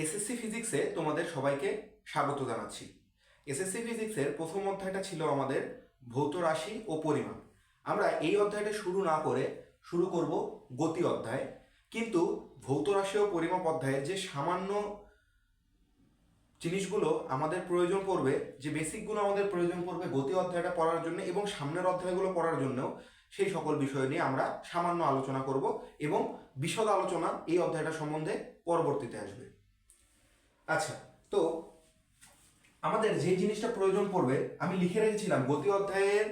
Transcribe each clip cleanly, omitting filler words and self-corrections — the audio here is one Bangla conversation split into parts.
এসএসসি ফিজিক্সে তোমাদের সবাইকে স্বাগত জানাচ্ছি। এসএসসি ফিজিক্সের প্রথম অধ্যায়টা ছিল আমাদের ভৌত রাশি ও পরিমাপ। আমরা এই অধ্যায়টা শুরু না করে শুরু করব গতি অধ্যায়। কিন্তু ভৌত রাশি ও পরিমাপ অধ্যায়ের যে সামান্য জিনিসগুলো আমাদের প্রয়োজন পড়বে, যে বেসিকগুলো আমাদের প্রয়োজন পড়বে গতি অধ্যায়টা পড়ার জন্য এবং সামনের অধ্যায়গুলো পড়ার জন্য, সেই সকল বিষয় নিয়ে আমরা সামান্য আলোচনা করব এবং বিশদ আলোচনা এই অধ্যায়টা সম্বন্ধে পরবর্তীতে আসবে। আচ্ছা, তো আমাদের যে জিনিসটা প্রয়োজন পড়বে, আমি লিখে রেখেছিলাম গতি অধ্যায়ের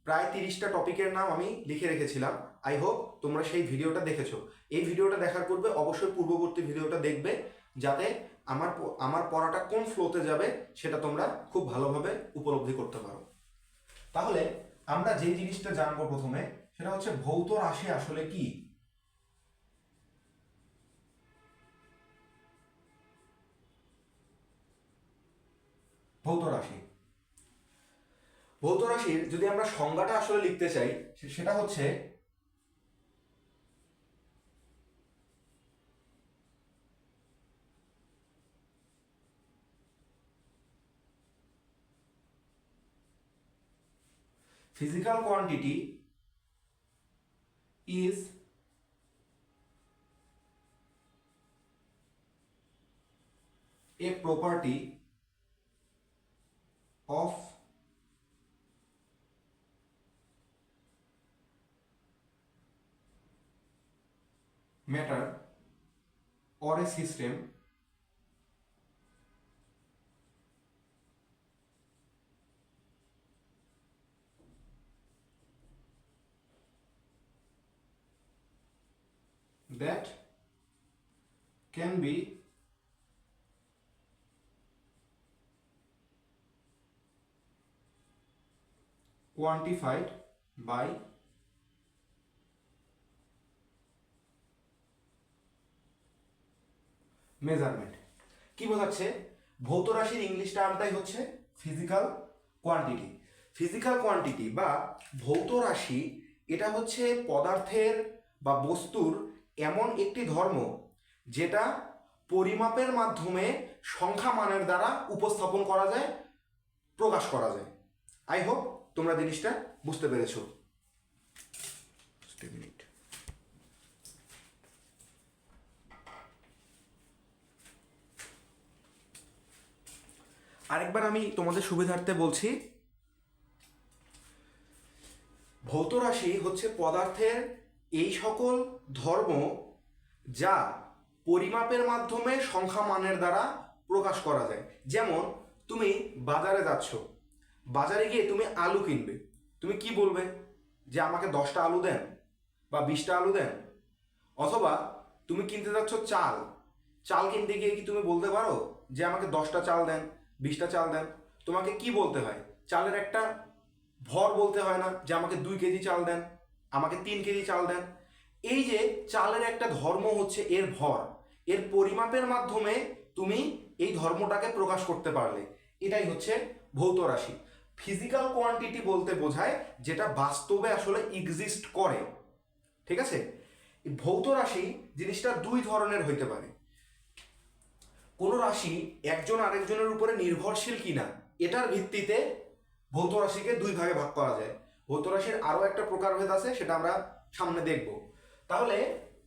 প্রায় 30টা টপিকের নাম আমি লিখে রেখেছিলাম। আই হোপ তোমরা সেই ভিডিওটা দেখেছো। এই ভিডিওটা দেখার পূর্বে অবশ্যই পূর্ববর্তী ভিডিওটা দেখবে, যাতে আমার পড়াটা কোন ফ্লোতে যাবে সেটা তোমরা খুব ভালোভাবে উপলব্ধি করতে পারো। তাহলে আমরা যে জিনিসটা জানবো প্রথমে, সেটা হচ্ছে ভৌত রাশি আসলে কি। ভৌত রাশি, ভৌত রাশির যদি আমরা সংজ্ঞাটা আসলে লিখতে চাই, সেটা হচ্ছে physical quantity is a property of matter or a system that can be quantified by measurement. কি বোঝাচ্ছে? ভৌত রাশির ইংলিশ টার্মটাই হচ্ছে ফিজিক্যাল কোয়ান্টিটি। ফিজিক্যাল কোয়ান্টিটি বা ভৌত রাশি, এটা হচ্ছে পদার্থের বা বস্তুর এমন একটি ধর্ম যেটা পরিমাপের মাধ্যমে সংখ্যা মানের দ্বারা উপস্থাপন করা যায়, প্রকাশ করা যায়। আই হোপ তোমরা জিনিসটা বুঝতে পেরেছো। আরেকবার আমি তোমাদের সুবিধার্থে বলছি, ভৌত রাশি হচ্ছে পদার্থের এই সকল ধর্ম যা পরিমাপের মাধ্যমে সংখ্যা মানের দ্বারা প্রকাশ করা যায়। যেমন তুমি বাজারে যাচ্ছ, বাজারে গিয়ে তুমি আলু কিনবে, তুমি কি বলবে? যে আমাকে 10টা আলু দেন বা 20টা আলু দেন। অথবা তুমি কিনতে যাচ্ছ চাল, চাল কিনতে গিয়ে কি তুমি বলতে পারো যে আমাকে 10টা চাল দেন, 20টা চাল দেন? তোমাকে কি বলতে হয়? চালের একটা ভর বলতে হয় না, যে আমাকে 2 কেজি চাল দেন, আমাকে 3 কেজি চাল দেন। এই যে চালের একটা ধর্ম হচ্ছে এর ভর, এর পরিমাপের মাধ্যমে তুমি এই ধর্মটাকে প্রকাশ করতে পারলে, এটাই হচ্ছে ভৌত রাশি। ফিজিক্যাল কোয়ান্টিটি বলতে বোঝায় যেটা বাস্তবে আসলে এক্সিস্ট করে। ঠিক আছে? ভৌত রাশি জিনিসটা দুই ধরনের হইতে পারে। কোনো রাশি একজন আরেকজনের উপরে নির্ভরশীল কিনা, এটার ভিত্তিতে ভৌত রাশিকে দুই ভাগে ভাগ করা যায়। ভৌত রাশির আরও একটা প্রকারভেদ আছে, সেটা আমরা সামনে দেখব। তাহলে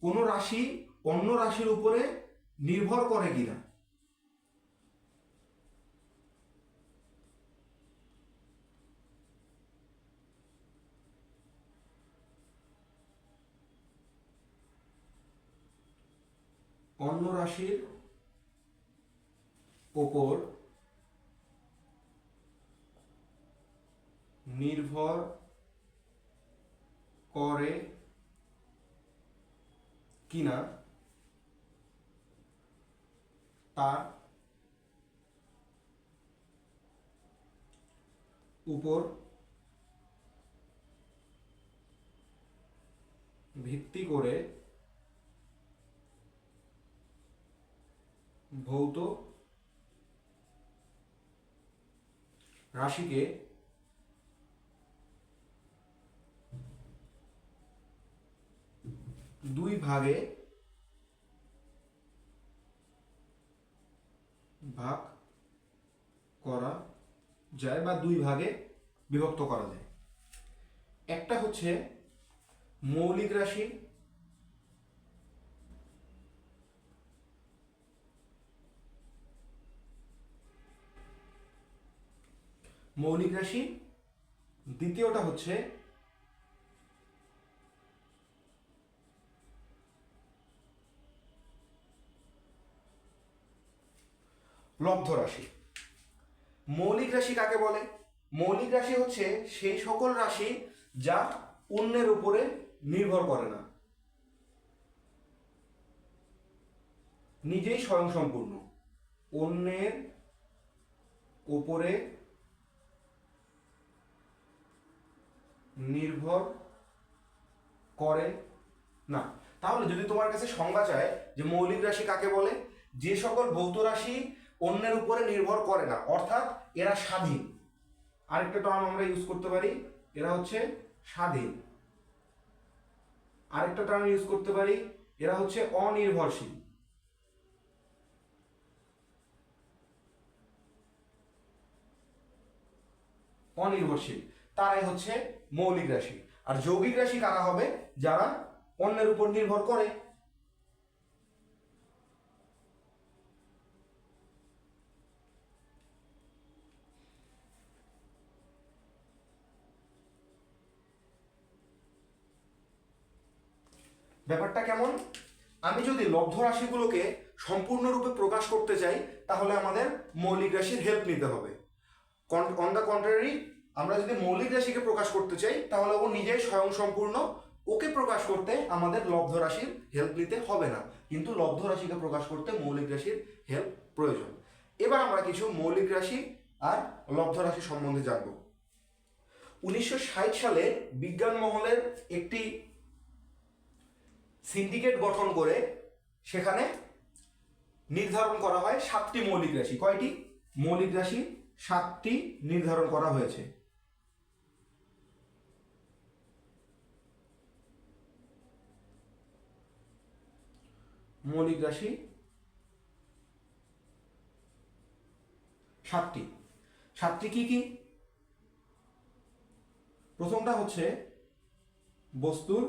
কোনো রাশি অন্য রাশির উপরে নির্ভর করে কিনা। অন্য রাশির ওপর নির্ভর করে কিনা তার উপর ভিত্তি করে ভৌত রাশিকে দুই ভাগে ভাগ করা যায় বা দুই ভাগে বিভক্ত করা যায়। একটা হচ্ছে মৌলিক রাশি, মৌলিক রাশি, দ্বিতীয়টা হচ্ছে লব্ধ রাশি। মৌলিক রাশি কাকে বলে? মৌলিক রাশি হচ্ছে সেই সকল রাশি যা অন্যের উপরে নির্ভর করে না, নিজেই স্বয়ংসম্পূর্ণ, অন্যের উপরে নির্ভর করে না। তাহলে যদি তোমার কাছে সংজ্ঞা চায় যে মৌলিক রাশি কাকে বলে, যে সকল ভৌত রাশি অন্যের উপরে নির্ভর করে না, অর্থাৎ এরা স্বাধীন। আরেকটা টার্ম আমরা ইউজ করতে পারি, এরা হচ্ছে স্বাধীন। আরেকটা টার্ম ইউজ করতে পারি, এরা হচ্ছে অনির্ভরশীল। অনির্ভরশীল তারাই হচ্ছে মৌলিক রাশি। আর যৌগিক রাশি কারা হবে? যারা অন্যের উপর নির্ভর করে। ব্যাপারটা কেমন? আমি যদি লব্ধ রাশিগুলোকে সম্পূর্ণরূপে প্রকাশ করতে চাই তাহলে আমাদের মৌলিক রাশির হেল্প নিতে হবে। অন দ্য কন্ট্রারি, আমরা যদি মৌলিক রাশিকে প্রকাশ করতে চাই তাহলে ও নিজেই স্বয়ংসম্পূর্ণ, ওকে প্রকাশ করতে আমাদের লব্ধ রাশির হেল্প নিতে হবে না, কিন্তু লব্ধ রাশিকে প্রকাশ করতে মৌলিক রাশির হেল্প প্রয়োজন। এবার আমরা কিছু মৌলিক রাশি আর লব্ধ রাশি সম্বন্ধে জানব। 1960 সালে বিজ্ঞান মহলের একটি সিন্ডিকেট গঠন করে সেখানে নির্ধারণ করা হয় 7টি মৌলিক রাশি। কয়টি মৌলিক রাশি? 7টি নির্ধারণ করা হয়েছে। মৌলিক রাশি 7টি। 7টি কি কি? প্রথমটা হচ্ছে বস্তুর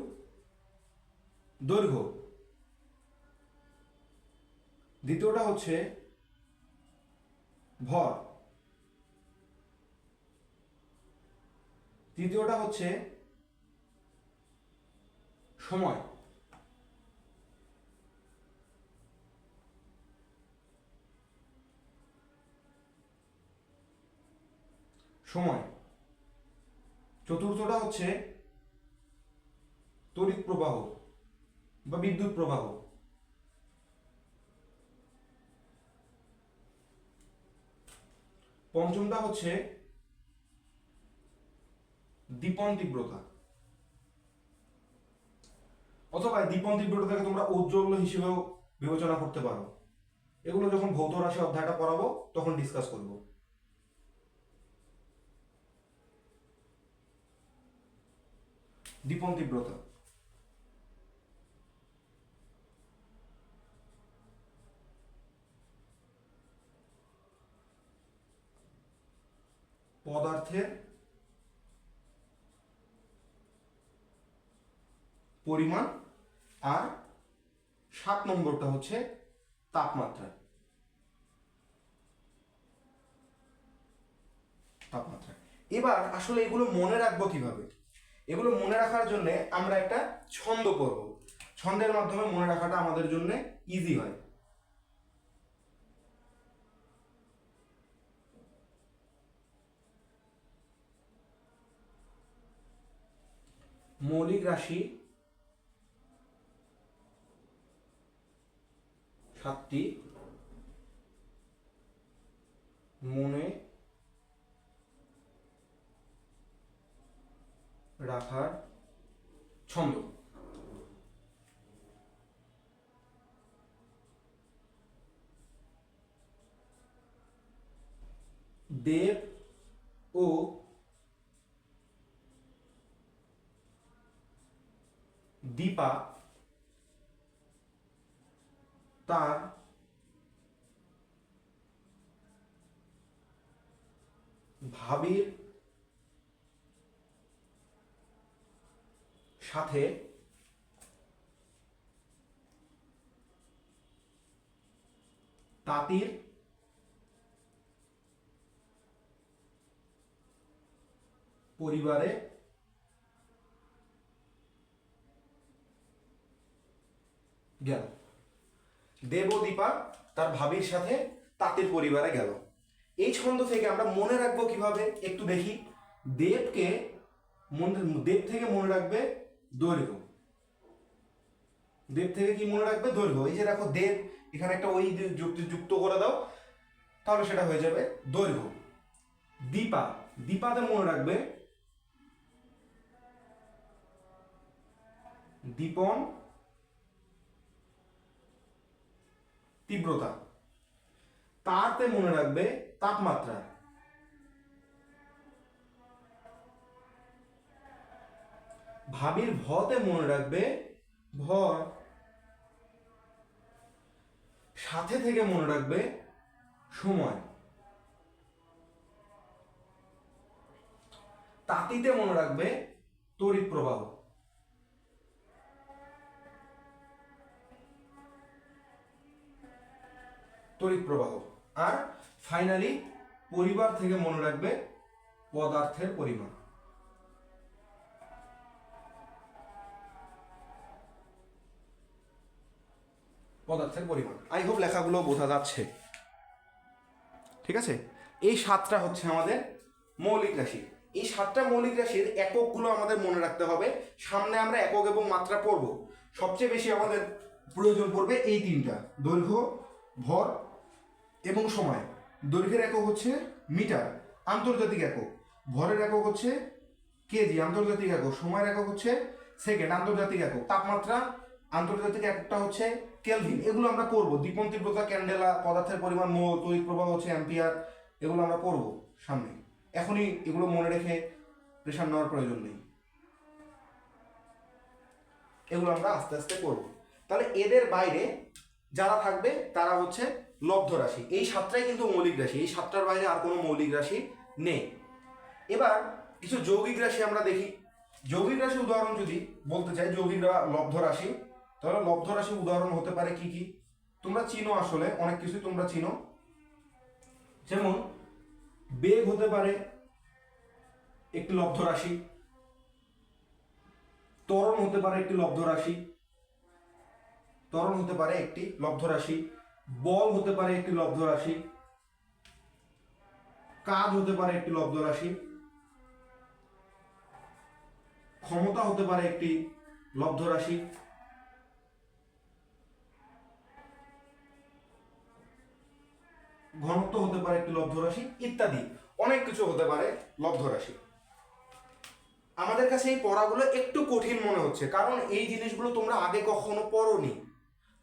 দৈর্ঘ্য, দ্বিতীয়টা হচ্ছে ভর, তৃতীয়টা হচ্ছে সময়, চতুর্থটা হচ্ছে তড়িৎ প্রবাহ বা বিদ্যুৎ প্রবাহ, পঞ্চমটা হচ্ছে দীপন তীব্রতা, অথবা দীপন তীব্রতাকে তোমরা ঔজ্জ্বল্য হিসেবেও বিবেচনা করতে পারো। এগুলো যখন ভৌত রাশি অধ্যায়টা পড়াবো তখন ডিসকাস করব। দীপন তীব্রতা, পদার্থের পরিমাণ, আর 7 নম্বরটা হচ্ছে তাপমাত্রা। এবার আসলে এগুলো মনে রাখবো কিভাবে? এগুলো মনে রাখার জন্য আমরা একটা ছন্দ পড়ব। ছন্দের মাধ্যমে মনে রাখাটা আমাদের জন্য ইজি হয়। মৌলিক রাশি 7টি মনে রাখার ছন্দ। দেব ও দীপা তার ভাবির সাথে তাঁতির পরিবারে গেল। দেব ও দীপা তার ভাবির সাথে তাঁতির পরিবারে গেল। এই ছন্দ থেকে আমরা মনে রাখবো কিভাবে একটু দেখি। দেব থেকে মনে রাখবে দৈর্ঘ্য। দেব থেকে কি মনে রাখবে? দৈর্ঘ্য। এই যে দেখো দেব, এখানে একটা ওই যুক্ত করে দাও, তাহলে সেটা হয়ে যাবে দৈর্ঘ্য। দীপাতে মনে রাখবে দীপন তীব্রতা। তারতে মনে রাখবে তাপমাত্রা। ভাবির ভতে মনে রাখবে ভর। সাথে থেকে মনে রাখবে সময়। তাঁতিতে মনে রাখবে তড়িৎ প্রবাহ। আর ফাইনালি পরিবার থেকে মনে রাখবে পদার্থের পরিমাণ। আই হোপ লেখাগুলো বোঝা যাচ্ছে। ঠিক আছে, এই 7টা হচ্ছে আমাদের মৌলিক রাশি। এই 7টা মৌলিক রাশির এককগুলো আমাদের মনে রাখতে হবে। সামনে আমরা একক এবং মাত্রা পড়ব। সবচেয়ে বেশি আমাদের প্রয়োজন পড়বে এই 3টা, দৈর্ঘ্য, ভর এবং সময়। দৈর্ঘ্যের একক হচ্ছে মিটার, আন্তর্জাতিক একক। ভরের একক হচ্ছে কেজি, আন্তর্জাতিক একক। সময়ের একক হচ্ছে সেকেন্ড, আন্তর্জাতিক একক। তাপমাত্রা, আন্তর্জাতিক এককটা হচ্ছে কেলভিন। এগুলো আমরা পড়বো। দীপন তীব্রতা ক্যান্ডেলা, পদার্থের পরিমাণ মোল, তড়িৎ প্রবাহ হচ্ছে অ্যাম্পিয়ার। এগুলো আমরা পড়বো সামনে। এখনই এগুলো মনে রেখে প্রেশার নেওয়ার প্রয়োজন নেই, এগুলো আমরা আস্তে আস্তে করবো। তাহলে এদের বাইরে যারা থাকবে তারা হচ্ছে লব্ধ রাশি। এই 7টাই কিন্তু মৌলিক রাশি। এই 7টার বাইরে আর কোনো মৌলিক রাশি নেই। এবার কিছু যৌগিক রাশি আমরা দেখি। যৌগিক রাশি উদাহরণ যদি বলতে চাই, যৌগিক লব্ধ রাশি, তাহলে লব্ধ রাশি উদাহরণ হতে পারে কি কি? তোমরা চিনো, আসলে অনেক কিছু তোমরা চিনো। যেমন বেগ হতে পারে একটি লব্ধ রাশি, ত্বরণ হতে পারে একটি লব্ধ রাশি, বল হতে পারে একটি লব্ধ রাশি, কাজ হতে পারে একটি লব্ধ রাশি, ক্ষমতা হতে পারে একটি লব্ধ রাশি, ঘনত্ব হতে পারে একটি লব্ধ রাশি, ইত্যাদি অনেক কিছু হতে পারে লব্ধ রাশি। আমাদের কাছে এই পড়াগুলো একটু কঠিন মনে হচ্ছে, কারণ এই জিনিসগুলো তোমরা আগে কখনো পড়োনি।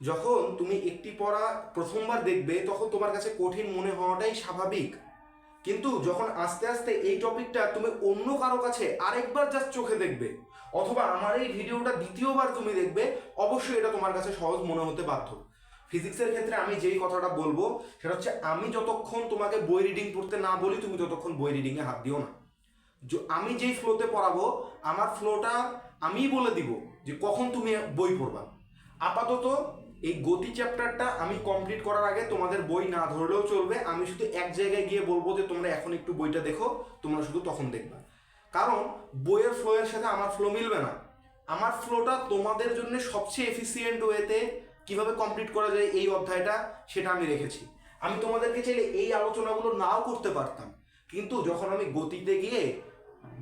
যখন তুমি একটি পড়া প্রথমবার দেখবে তখন তোমার কাছে কঠিন মনে হওয়াটাই স্বাভাবিক। কিন্তু যখন আস্তে আস্তে এই টপিকটা তুমি অন্য কারো কাছে আরেকবার জাস্ট চোখে দেখবে, অথবা আমার এই ভিডিওটা দ্বিতীয়বার তুমি দেখবে, অবশ্যই এটা তোমার কাছে সহজ মনে হতে বাধ্য। ফিজিক্সের ক্ষেত্রে আমি যেই কথাটা বলবো সেটা হচ্ছে, আমি যতক্ষণ তোমাকে বই রিডিং পড়তে না বলি তুমি ততক্ষণ বই রিডিংয়ে হাত দিও না। আমি যেই ফ্লোতে পড়াবো, আমার ফ্লোটা আমিই বলে দিব যে কখন তুমি বই পড়বা। আপাতত এই গতি চ্যাপ্টারটা আমি কমপ্লিট করার আগে তোমাদের বই না ধরলেও চলবে। আমি শুধু এক জায়গায় গিয়ে বলবো যে তোমরা এখন একটু বইটা দেখো, তোমরা শুধু তখন দেখবা। কারণ বইয়ের ফ্লোয়ের সাথে আমার ফ্লো মিলবে না। আমার ফ্লোটা তোমাদের জন্য সবচেয়ে এফিসিয়েন্ট ওয়েতে কিভাবে কমপ্লিট করা যায় এই অধ্যায়টা, সেটা আমি রেখেছি। আমি তোমাদেরকে চাইলে এই আলোচনাগুলো নাও করতে পারতাম, কিন্তু যখন আমি গতিতে গিয়ে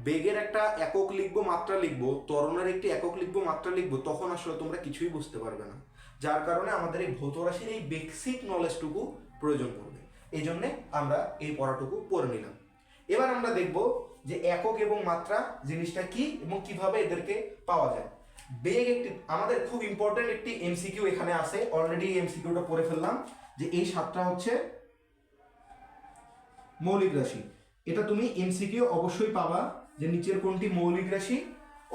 বেগের একটা একক লিখবো, মাত্রা লিখবো, ত্বরণের একটি একক লিখবো, মাত্রা লিখবো, তখন আসলে তোমরা কিছুই বুঝতে পারবে না। যার কারণে আমাদের এই ভৌত রাশির এই বেসিক নলেজটুকু প্রয়োজন পড়বে। এই জন্যে আমরা এই পড়াটুকু পড়ে নিলাম। এবার আমরা দেখব যে একক এবং মাত্রা জিনিসটা কি এবং কিভাবে এদেরকে পাওয়া যায়। বেগ একটি আমাদের খুব ইম্পর্টেন্ট একটি এমসিকিউ এখানে আছে, অলরেডি এমসিকিউটা পড়ে ফেললাম, যে এই 7টা হচ্ছে মৌলিক রাশি। এটা তুমি এমসিকিউ অবশ্যই পাবা, যে নিচের কোনটি মৌলিক রাশি,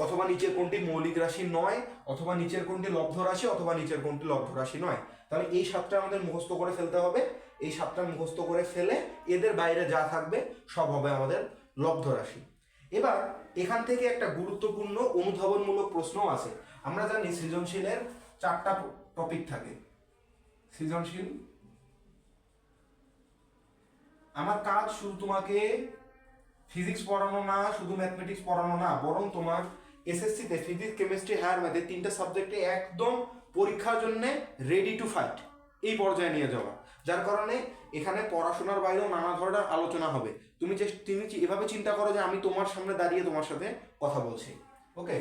অথবা নিচের কোনটি মৌলিক রাশি নয়, অথবা নিচের কোনটি লব্ধ রাশি, অথবা নিচের কোনটি লব্ধ রাশি নয়। তাহলে এই 7টা আমাদের মুখস্থ করে ফেলতে হবে। এই 7টা মুখস্থ করে ফেলে এদের বাইরে যা থাকবে সব হবে আমাদের লব্ধ রাশি। এবার এখান থেকে একটা গুরুত্বপূর্ণ অনুধাবনমূলক প্রশ্ন আছে। আমরা জানি সৃজনশীলের 4টা টপিক থাকে। সৃজনশীল আমার কাজ শুধু তোমাকে ফিজিক্স পড়ানো না, শুধু ম্যাথমেটিক্স পড়ানো না, বরং তোমার এসএসসিতে ফিজিক্স, কেমিস্ট্রি, হায়ার ম্যাথে 3টা সাবজেক্টে একদম পরীক্ষার জন্য রেডি টু ফাইট এই পর্যায়ে নিয়ে যাওয়া। যার কারণে এখানে পড়াশোনার বাইরেও নানা ধরনের আলোচনা হবে। তুমি এভাবে চিন্তা করো যে আমি তোমার সামনে দাঁড়িয়ে তোমার সাথে কথা বলছি। ওকে,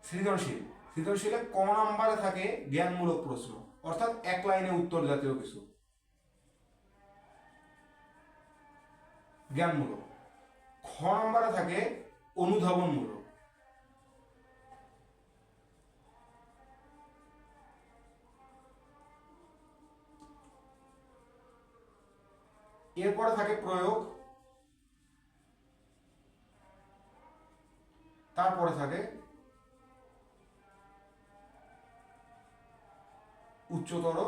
সৃজনশীলে ক নাম্বারে থাকে জ্ঞানমূলক প্রশ্ন, অর্থাৎ এক লাইনে উত্তর জাতীয় কিছু, জ্ঞানমূলক। খ নাম্বারে থাকে অনুধাবনমূলক। এরপরে থাকে প্রয়োগ, তারপরে থাকে উচ্চতর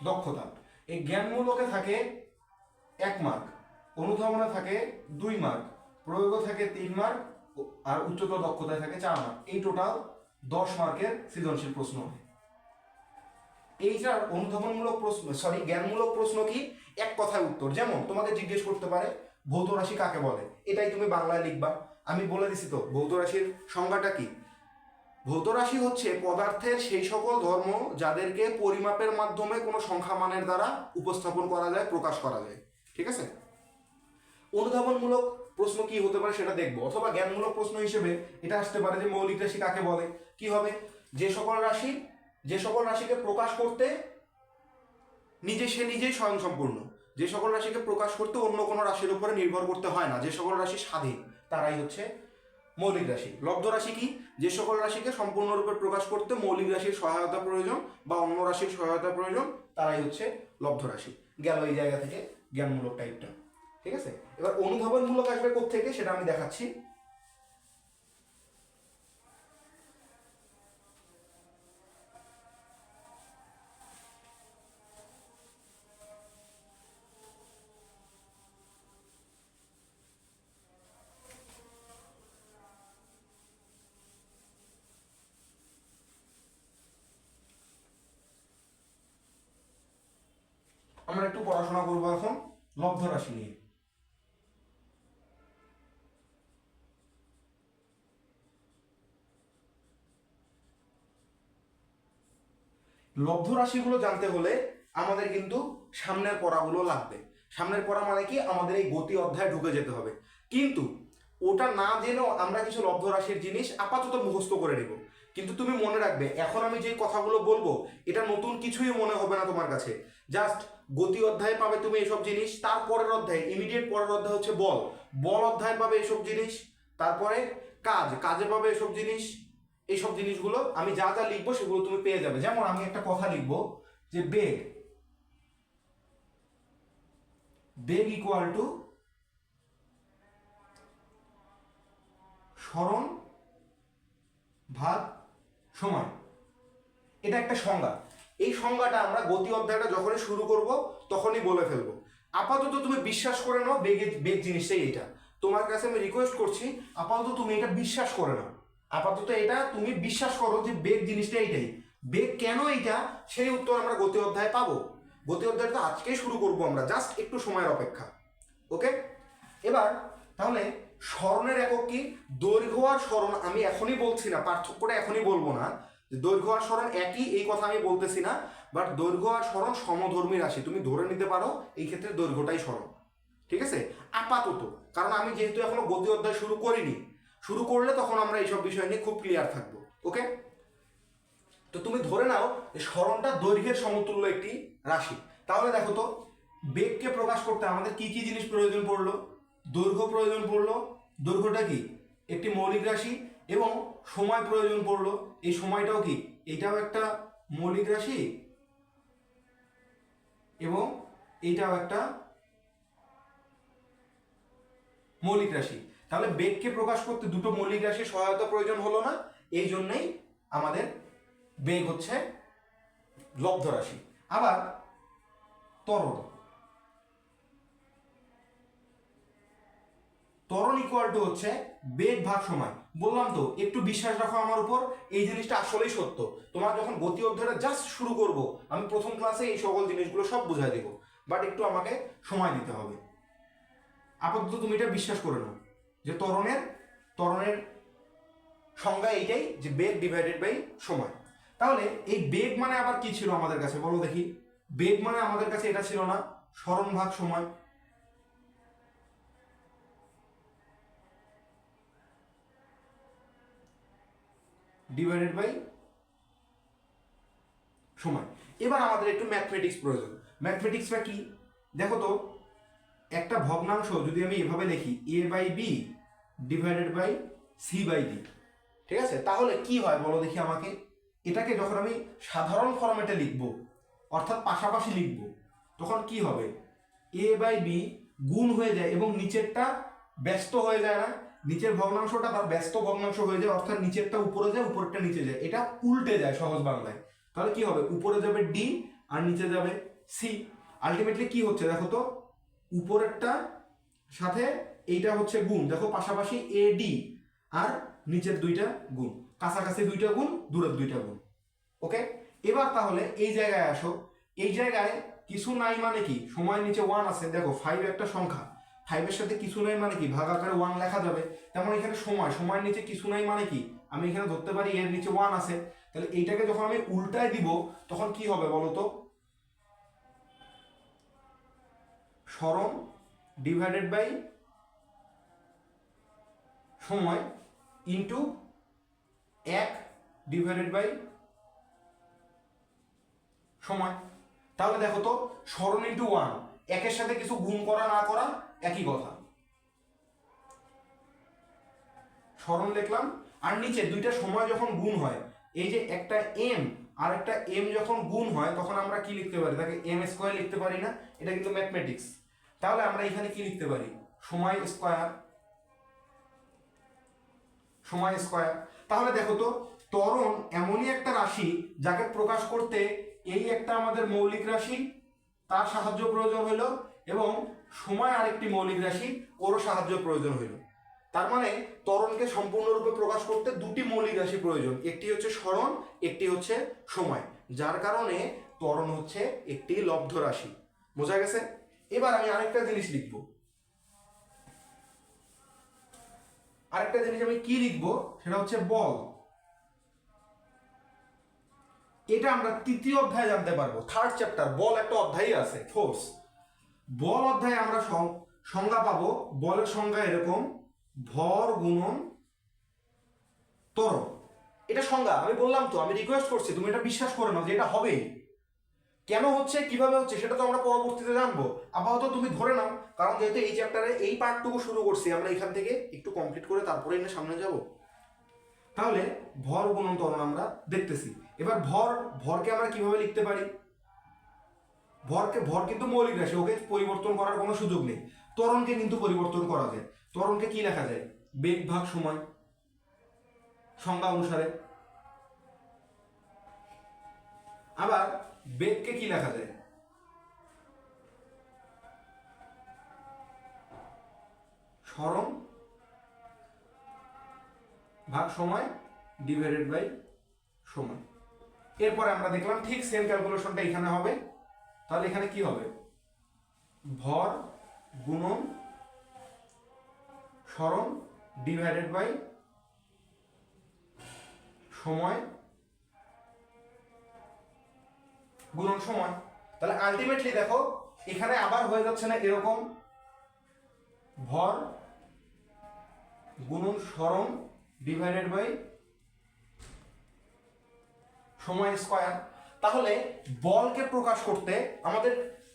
দক্ষতা। এই জ্ঞানমূলকে থাকে 1 মার্ক, অনুধাবনে থাকে 2 মার্ক, প্রয়োগে থাকে 3 মার্ক, আর উচ্চতর দক্ষতায় থাকে 4 মার্ক। এই টোটাল 10 মার্কের সৃজনশীল প্রশ্ন হয়। এইটার অনুধাবনমূলক প্রশ্ন জ্ঞানমূলক প্রশ্ন কি? এক কথায় উত্তর। যেমন তোমাকে জিজ্ঞেস করতে পারে ভৌত রাশি কাকে বলে, এটাই তুমি বাংলায় লিখবা। আমি বলে দিছি তো ভৌত রাশির সংজ্ঞাটা কি। ভৌত রাশি হচ্ছে পদার্থের সেই সকল ধর্ম যাদেরকে পরিমাপের মাধ্যমে কোনো সংখ্যা মানের দ্বারা উপস্থাপন করা যায়, প্রকাশ করা যায়। ঠিক আছে, অনুধাবনমূলক প্রশ্ন কি হতে পারে সেটা দেখবো। অথবা জ্ঞানমূলক প্রশ্ন হিসেবে এটা আসতে পারে যে মৌলিক রাশি কাকে বলে। কি হবে? যে সকল রাশিকে প্রকাশ করতে নিজেই স্বয়ংসম্পূর্ণ, যে সকল রাশিকে প্রকাশ করতে অন্য কোনো রাশির উপরে নির্ভর করতে হয় না, যে সকল রাশি স্বাধীন, তারাই হচ্ছে মৌলিক রাশি। লব্ধ রাশি কি? যে সকল রাশিকে সম্পূর্ণরূপে প্রকাশ করতে মৌলিক রাশির সহায়তা প্রয়োজন বা অন্য রাশির সহায়তা প্রয়োজন, তারাই হচ্ছে লব্ধ রাশি। গেল এই জায়গা থেকে জ্ঞানমূলক টাইপটা। ঠিক আছে, এবার অনুধাবনমূলক আসবে কোত্থেকে সেটা আমি দেখাচ্ছি। আমরা একটু পড়াশোনা করবো এখন লব্ধ রাশি নিয়ে। লব্ধ রাশিগুলো জানতে হলে আমাদের কিন্তু সামনের পড়াগুলো লাগবে। সামনের পড়া মানে কি? আমাদের এই গতি অধ্যায়ে ঢুকে যেতে হবে। কিন্তু ওটা না জেনেও আমরা কিছু লব্ধ রাশির জিনিস আপাতত মুখস্থ করে নেব। কিন্তু তুমি মনে রাখবে, এখন আমি যে কথাগুলো বলবো এটা নতুন কিছুই মনে হবে না তোমার কাছে। জাস্ট গতি অধ্যায়ে পাবে তুমি এসব জিনিস, তার পরের অধ্যায়ে, ইমিডিয়েট পরের অধ্যায় হচ্ছে বল অধ্যায়ে পাবে এসব জিনিস, তারপরে কাজে পাবে এসব জিনিস। এইসব জিনিসগুলো আমি যা যা লিখবো সেগুলো তুমি পেয়ে যাবে। যেমন আমি একটা কথা লিখবো যে বেগ ইকুয়াল টু সরণ ভাগ সময়। এটা একটা সংজ্ঞা। এই সংজ্ঞাটা আমরা গতি অধ্যায়টা যখনই শুরু করব তখনই বলে ফেলবো। আপাতত তুমি বিশ্বাস করে নাও বেগ জিনিসটাই এটা। তোমার কাছে আমি রিকোয়েস্ট করছি, আপাতত তুমি এটা বিশ্বাস করে নাও। আপাতত এটা তুমি বিশ্বাস করো যে বেগ জিনিসটা এইটাই। বেগ কেন এইটা সেই উত্তর আমরা গতি অধ্যায়ে পাবো। গতি অধ্যায়টা আজকেই শুরু করব আমরা, জাস্ট একটু সময়ের অপেক্ষা। ওকে, এবার তাহলে স্মরণের একক কি? দৈর্ঘ্য আর স্মরণ আমি এখনই বলছি না, পার্থক্যটা এখনই বলবো না। দৈর্ঘ্য আর স্মরণ একই এই কথা আমি বলতেছি না, বাট দৈর্ঘ্য আর স্মরণ সমধর্মী রাশি, তুমি ধরে নিতে পারো এই ক্ষেত্রে দৈর্ঘ্যটাই স্মরণ। ঠিক আছে, আপাতত, কারণ আমি যেহেতু এখনো গতি অধ্যায় শুরু করিনি, শুরু করলে তখন আমরা এইসব বিষয় নিয়ে খুব ক্লিয়ার থাকবো। ওকে, তো তুমি ধরে নাও স্মরণটা দৈর্ঘ্যের সমতুল্য একটি রাশি। তাহলে দেখো তো, বেগকে প্রকাশ করতে আমাদের কি কি জিনিস প্রয়োজন পড়লো? দৈর্ঘ্য প্রয়োজন পড়লো। দৈর্ঘ্যটা কি? একটি মৌলিক রাশি। এবং সময় প্রয়োজন পড়লো। এই সময়টাও কি? এটাও একটা মৌলিক রাশি এবং এইটাও একটা মৌলিক রাশি। তাহলে বেগকে প্রকাশ করতে দুটো মৌলিক রাশির সহায়তা প্রয়োজন হলো না, এই জন্যই আমাদের বেগ হচ্ছে লব্ধ রাশি। আবার ত্বরণ। ত্বরণ ইকুয়াল টু হচ্ছে বেগ ভাগ সময়। বললাম তো একটু বিশ্বাস রাখো আমার উপর, এই জিনিসটা আসলেই সত্য। তোমার যখন গতি অধ্যয়নটা জাস্ট শুরু করব, আমি প্রথম ক্লাসে এই সকল জিনিসগুলো সব বুঝাই দেবো, বাট একটু আমাকে সময় দিতে হবে। আপাতত তুমি এটা বিশ্বাস করে নাও যে ত্বরণের সংজ্ঞা এইটাই, যে বেগ ডিভাইডেড বাই সময়। তাহলে এই বেগ মানে আবার কি ছিল আমাদের কাছে বলো দেখি? বেগ মানে আমাদের কাছে এটা ছিল না সরণ ভাগ সময়, ডিভাইডেড বাই সময়। এবার আমাদের একটু ম্যাথমেটিক্স প্রয়োজন। ম্যাথমেটিক্সটা কি দেখো তো, একটা ভগ্নাংশ যদি আমি এভাবে লিখি A by B divided by C by D, ঠিক আছে? তাহলে কি হয় বলো দেখি আমাকে? এটাকে যখন আমি সাধারণ ফরম্যাটে লিখব, অর্থাৎ পাশাপাশি লিখব, তখন কি হবে? এ বাই বি গুণ হয়ে যায় এবং নিচেরটা ব্যস্ত হয়ে যায় না? নিচের ভগ্নাংশটা তার ব্যস্ত ভগ্নাংশ হয়ে যায়, অর্থাৎ নিচেরটা উপরে যায়, উপরেরটা নিচে যায়, এটা উল্টে যায় সহজ বাংলায়। তাহলে কি হবে? উপরে যাবে ডি আর নিচে যাবে সি। আলটিমেটলি কি হচ্ছে দেখো তো, উপরেরটা সাথে এইটা হচ্ছে গুণ, দেখো পাশাপাশি এ ডি, আর নিচের দুইটা গুণ, কাছাকাছি দুইটা গুণ, দূরের দুইটা গুণ। ওকে, এবার তাহলে এই জায়গায় আসো। এই জায়গায় কিছু নাই মানে কি? সময় নিচে 1 আছে, দেখো 5 একটা সংখ্যা, 5-এর সাথে কিছু নাই মানে কি? ভাগ আকারে 1 লেখা যাবে। তেমন এখানে সময়ের নিচে কিছু নাই মানে কি? আমি এখানে ধরতে পারি এর নিচে 1 আছে। তাহলে এইটাকে যখন আমি উল্টায় দিব তখন কি হবে বলো তো? সরণ ডিভাইডেড বাই সময় ইন্টু 1 ডিভাইডেড বাই সময়। তাহলে দেখো তো, সরণ ইন্টু 1, একের সাথে কিছু গুণ করা না করা একই কথা। সরণ লিখলাম, আর নিচে দুইটা সময় যখন গুণ হয়, এই যে একটা এম আর একটা এম যখন গুণ হয়, তখন আমরা কি লিখতে পারি? তাকে এম স্কোয়ার লিখতে পারি না? এটা কিন্তু ম্যাথমেটিক্স। তাহলে আমরা এখানে কি লিখতে পারি? সময় স্কোয়ার, সময় স্কোয়ার। তাহলে দেখো তো, ত্বরণ এমনই একটা রাশি যাকে প্রকাশ করতে এই একটা আমাদের মৌলিক রাশি, তার সাহায্য প্রয়োজন হইল, এবং সময় আরেকটি মৌলিক রাশি, ওরও সাহায্য প্রয়োজন হইল। তার মানে ত্বরণকে সম্পূর্ণরূপে প্রকাশ করতে দুটি মৌলিক রাশি প্রয়োজন, একটি হচ্ছে সরণ, একটি হচ্ছে সময়, যার কারণে ত্বরণ হচ্ছে একটি লব্ধ রাশি। বোঝা গেছে? এবার আমি আরেকটা জিনিস লিখবো। আরেকটা জিনিস আমি কি লিখবো সেটা হচ্ছে বল। এটা আমরা তৃতীয় অধ্যায়ে জানতে পারবো, 3rd চ্যাপ্টার। বল একটা অধ্যায়ই আছে, ফোর্স। বল অধ্যায়ে আমরা সংজ্ঞা পাবো। বলের সংজ্ঞা এরকম: ভর গুণন ত্বরণ। এটা সংজ্ঞা। আমি বললাম তো, আমি রিকোয়েস্ট করছি তুমি এটা বিশ্বাস করে নাও যে এটা হবে। কেন হচ্ছে, কিভাবে হচ্ছে, সেটা তো আমরা পরবর্তীতে জানবো। আপাতত তুমি ধরে নাও, কারণ যেহেতু এই চ্যাপ্টারে এই পার্টটুকু শুরু করছি, আমরা এখান থেকে একটু কমপ্লিট করে তারপরে এনে সামনে যাব। তাহলে ভর গুণন ত্বরণ আমরা দেখতেছি। এবার ভরকে আমরা কিভাবে লিখতে পারি? ভর কিন্তু মৌলিক রাশি, ওকে পরিবর্তন করার কোনো সুযোগ নেই। ত্বরণকে কিন্তু পরিবর্তন করা যায়। ত্বরণকে কি লেখা যায়? বেগ ভাগ সময়, সংজ্ঞা অনুসারে। আবার বেগকে কি লেখা যায়? সরণ ভাগ সময় ডিভাইডেড বাই সময়। এরপরে আমরা দেখলাম ঠিক সেম ক্যালকুলেশনটা এখানে হবে। তাহলে এখানে কি হবে? ভর গুণন সরণ ডিভাইডেড বাই সময় গুণন সময়। তাহলে আলটিমেটলি দেখো, এখানে আবার হয়ে যাচ্ছে না এরকম: ভর গুণন সরণ ডিভাইডেড বাই সময় স্কয়ার। তাহলে বলকে প্রকাশ করতে আমাদের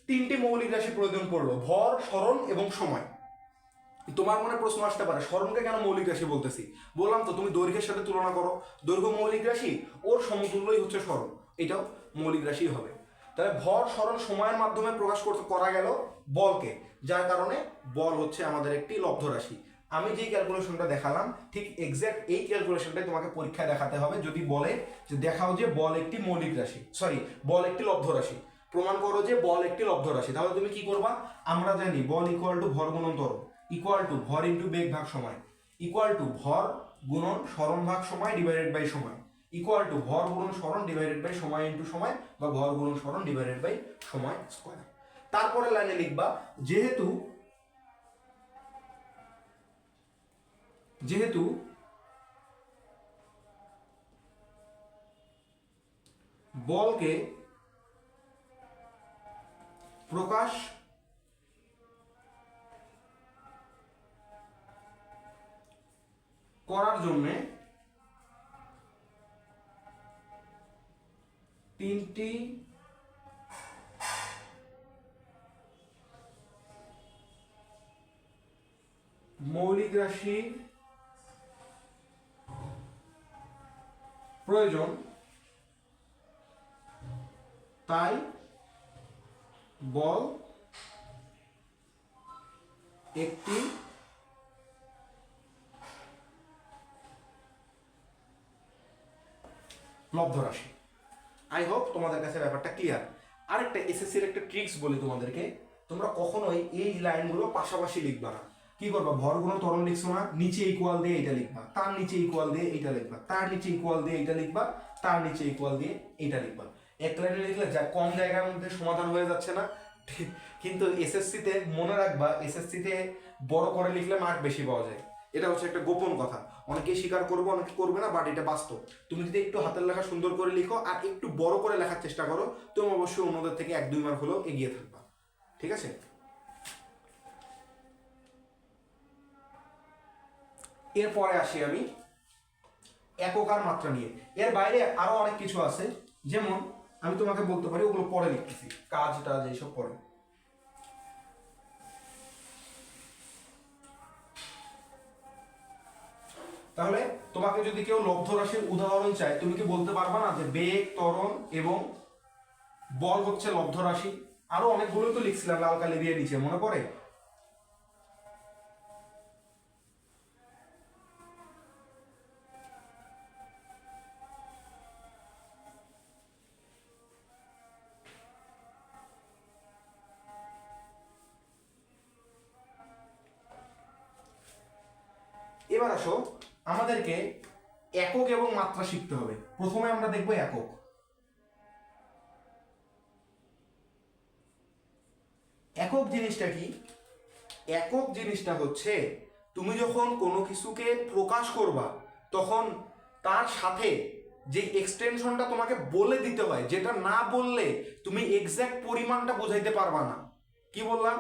তিনটি মৌলিক রাশি প্রয়োজন পড়লো: ভর, সরণ এবং সময়। তোমার মনে প্রশ্ন আসতে পারে, সরণকে কেন মৌলিক রাশি বলতেছি? বললাম তো, তুমি দৈর্ঘ্যের সাথে তুলনা করো, দৈর্ঘ্য মৌলিক রাশি, ওর সমতুল্যই হচ্ছে সরণ, এটাও মৌলিক রাশি হবে। তাহলে ভর, সরণ, সময়ের মাধ্যমে প্রকাশ করা গেল বলকে, যার কারণে বল হচ্ছে আমাদের একটি লব্ধ রাশি। আমি যে ক্যালকুলেশনটা দেখালাম, ঠিক এক্স্যাক্ট এই ক্যালকুলেশনটাই তোমাকে পরীক্ষায় দেখাতে হবে। যদি বলে যে দেখাও যে বল একটি মৌলিক রাশি, বল একটি লব্ধ রাশি, প্রমাণ করো যে বল একটি লব্ধ রাশি। তাহলে তুমি কি করবা, আমরা জানি বল ইকুয়াল টু ভর গুণন ত্বরণ ইকুয়াল টু ভর ইন্টু বেগ ভাগ সময় ইকুয়াল টু ভর গুণন সরণ ভাগ সময় ডিভাইডেড বাই সময় ইকুয়াল টু ভর গুণন সরণ ডিভাইডেড বাই সময় ইন্টু সময় বা ভর গুণন সরণ ডিভাইডেড বাই সময় স্কয়ার। তারপরে লাইনে লিখবা যেহেতু বলকে প্রকাশ করার জন্য তিনটি মৌলিক রাশি প্রয়োজন, তাই বল একটি লব্ধ রাশি। আই হোপ তোমাদের কাছে ব্যাপারটা ক্লিয়ার। আরেকটা এসএসসির একটা ট্রিক্স বলি তোমাদেরকে, তোমরা কখনোই এই লাইনগুলো পাশাপাশি লিখবা না। কি করবা, ভর গুণন ত্বরণ লিখছো না, নিচে ইকুয়াল দিয়ে এটা লিখবা, তার নিচে ইকুয়াল দিয়ে এইটা লিখবা, তার নিচে ইকুয়াল দিয়ে এইটা লিখবা, তার নিচে ইকুয়াল দিয়ে এইটা লিখবা। এক লাইনে লিখলে যা কম জায়গার মধ্যে সমাধান হয়ে যাচ্ছে না? কিন্তু এসএসসিতে মনে রাখবা, এসএসসিতে বড় করে লিখলে মার্ক বেশি পাওয়া যায়। এটা হচ্ছে একটা গোপন কথা, অনেকেই স্বীকার করবে অনেকে করবে না, বাট এটা বাস্তব। তুমি যদি একটু হাতের লেখা সুন্দর করে লিখো আর একটু বড় করে লেখার চেষ্টা করো, তুমি অবশ্যই অন্যদের থেকে 1-2 মার্ক হলেও এগিয়ে থাকবা। ঠিক আছে? এরপরে আসি আমি একক আর মাত্রা নিয়ে। এর বাইরে আরো অনেক কিছু আছে, যেমন আমি তোমাকে বলতে পারি, ওগুলো পরে লিখতেছি, কাজ টাজ এইসব পরে। তাহলে তোমাকে যদি কেউ লব্ধ রাশির উদাহরণ চায়, তুমি কি বলতে পারবা না যে বেগ, ত্বরণ এবং বল হচ্ছে লব্ধ রাশি? আরো অনেকগুলো তো লিখছিলাম লাল কালি দিয়ে নিচে, মনে পড়ে? এবার আসো, আমাদেরকে একক এবং মাত্রা শিখতে হবে। প্রথমে আমরা দেখবো একক। একক জিনিসটা কি? একক জিনিসটা হচ্ছে তুমি যখন কোনো কিছুকে প্রকাশ করবা, তখন তার সাথে যে এক্সটেনশনটা তোমাকে বলে দিতে হয়, যেটা না বললে তুমি এক্সাক্ট পরিমাণটা বোঝাইতে পারবা না। কি বললাম?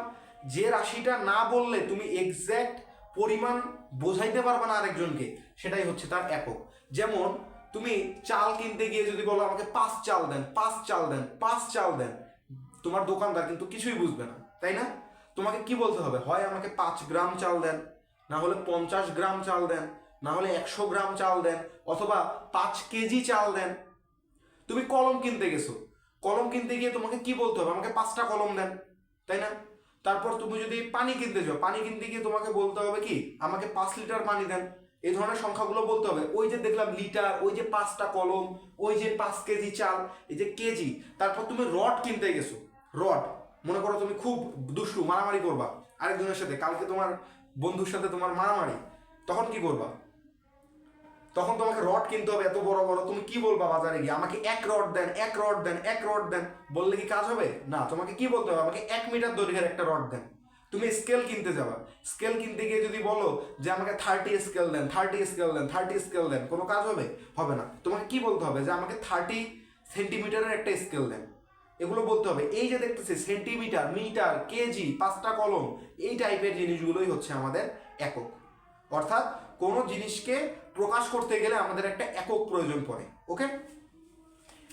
যে রাশিটা না বললে তুমি এক্সাক্ট পরিমাণ বোঝাইতে পারবা না আরেকজনকে, সেটাই হচ্ছে তার একক। যেমন তুমি চাল কিনতে গিয়ে যদি বলো আমাকে 5 চাল দেন, 5 চাল দেন, 5 চাল দেন, তোমার দোকানদার কিন্তু কিছুই বুঝবে না, তাই না? তোমাকে কি বলতে হবে? হয় আমাকে 5 গ্রাম চাল দেন, না হলে 50 গ্রাম চাল দেন, না হলে 100 গ্রাম চাল দেন, অথবা 5 কেজি চাল দেন। তুমি কলম কিনতে গেছো, কলম কিনতে গিয়ে তোমাকে কি বলতে হবে? আমাকে 5টা কলম দেন, তাই না? তারপর তুমি যদি পানি কিনতে যাও, পানি কিনতে গিয়ে তোমাকে বলতে হবে কি? আমাকে 5 লিটার পানি দেন। এই ধরনের সংখ্যাগুলো বলতে হবে। ওই যে দেখলাম লিটার, ওই যে 5টা কলম, ওই যে 5 কেজি চাল, এই যে কেজি। তারপর তুমি রড কিনতে গেছো, রড, মনে করো তুমি খুব দুষ্টু, মারামারি করবা আরেকজনের সাথে, কালকে তোমার বন্ধুর সাথে তোমার মারামারি, তখন কি করবা? তখন তোমাকে রড কিনতে হবে এত বড় বড়। তুমি কি বলবা বাজারে গিয়ে? আমাকে 1 রড দেন, 1 রড দেন, 1 রড দেন। বললে কি কাজ হবে? না। তোমাকে কি বলতে হবে? আমাকে 1 মিটার দৈর্ঘ্যের একটা রড দেন। তুমি স্কেল কিনতে যাবা, স্কেল কিনতে গিয়ে যদি বলো যে আমাকে 30 স্কেল দেন, 30 স্কেল দেন, 30 স্কেল দেন, কোনো কাজ হবে? হবে না। তোমাকে কি বলতে হবে? যে আমাকে 30 সেন্টিমিটারের একটা স্কেল দেন। এগুলো বলতে হবে। এই যে দেখতেছি সেন্টিমিটার, মিটার, কেজি, 5টা কলম, এই টাইপের জিনিসগুলোই হচ্ছে আমাদের একক। অর্থাৎ কোনো জিনিসকে প্রকাশ করতে গেলে আমাদের একটা একক প্রয়োজন পড়ে। ওকে?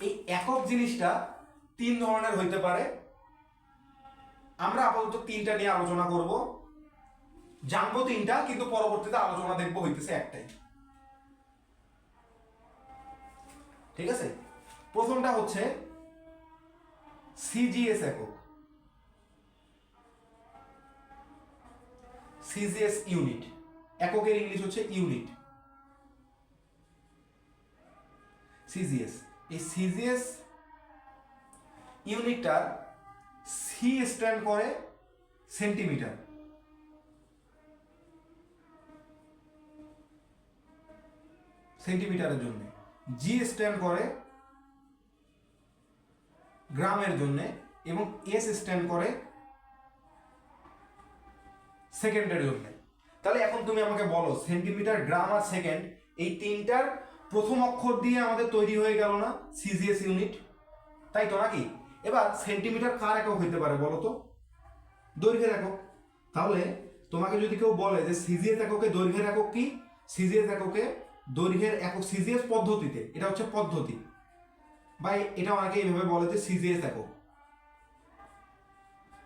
এই একক জিনিসটা 3 ধরনের হইতে পারে। আমরা আপাতত 3টা নিয়ে আলোচনা করব, জানবো 3টা, কিন্তু পরবর্তীতে আলোচনা দেখবো হইতেছে একটাই। ঠিক আছে? প্রথমটা হচ্ছে সিজিএস একক, সিজিএস ইউনিট। এককের ইংলিশ হচ্ছে ইউনিট। সিজিএস, এই সিজিএস ইউনিটটার সি স্ট্যান্ড করে সেন্টিমিটার, সেন্টিমিটারের জন্য, জি স্ট্যান্ড করে গ্রামের জন্য, এবং এস স্ট্যান্ড করে সেকেন্ডের জন্য। তাহলে এখন তুমি আমাকে বলো সেন্টিমিটার, গ্রাম আর সেকেন্ড এই তিনটার প্রথম অক্ষর দিয়ে আমাদের তৈরি হয়ে গেল না সিজিএস ইউনিট, তাই তো নাকি? এবার সেন্টিমিটার কার একক হইতে পারে বলো তো? দৈর্ঘ্যের একক। তাহলে তোমাকে যদি কেউ বলে যে সিজিএস এককে দৈর্ঘ্যের একক কি, সিজিএস এককে দৈর্ঘ্যের একক সিজিএস পদ্ধতিতে, এটা হচ্ছে পদ্ধতি, বা এটা অনেকে এইভাবে বলে যে সিজিএস একক।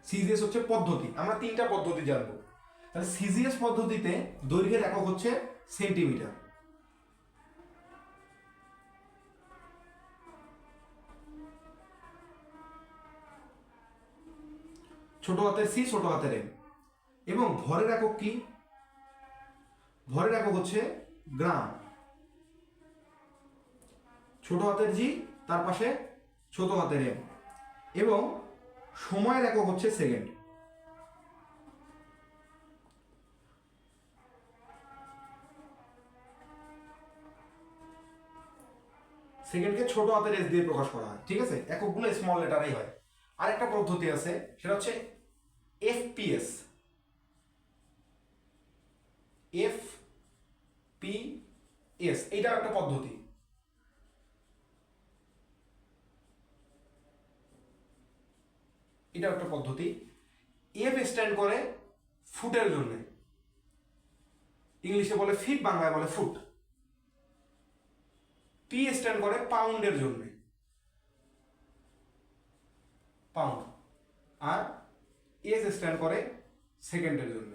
সিজিএস হচ্ছে পদ্ধতি, আমরা তিনটা পদ্ধতি জানবো। তাহলে সিজিএস পদ্ধতিতে দৈর্ঘ্যের একক হচ্ছে সেন্টিমিটার। ছোট হাতের সি, ছোট হাতের এম। এবং ভরের একক কি? ভরের একক হচ্ছে গ্রাম। ছোট হাতের জি, তার পাশে ছোট হাতের এম। এবং সময়ের একক হচ্ছে সেকেন্ড। সেকেন্ডকে ছোট হাতের এস দিয়ে প্রকাশ করা হয়, ঠিক আছে? এককগুলো স্মল লেটারেই হয়। আরেকটা পদ্ধতি আছে, সেটা হচ্ছে এফপিএস। এফপিএস এইটা একটা পদ্ধতি। এটা একটা পদ্ধতি। এফ স্ট্যান্ড করে ফুটের জন্য, ইংলিশে বলে ফিট, বাংলায় বলে ফুট। পি স্ট্যান্ড করে পাউন্ডের জন্য, পাউন্ড। আর এস স্ট্যান্ড করে সেকেন্ডের জন্য,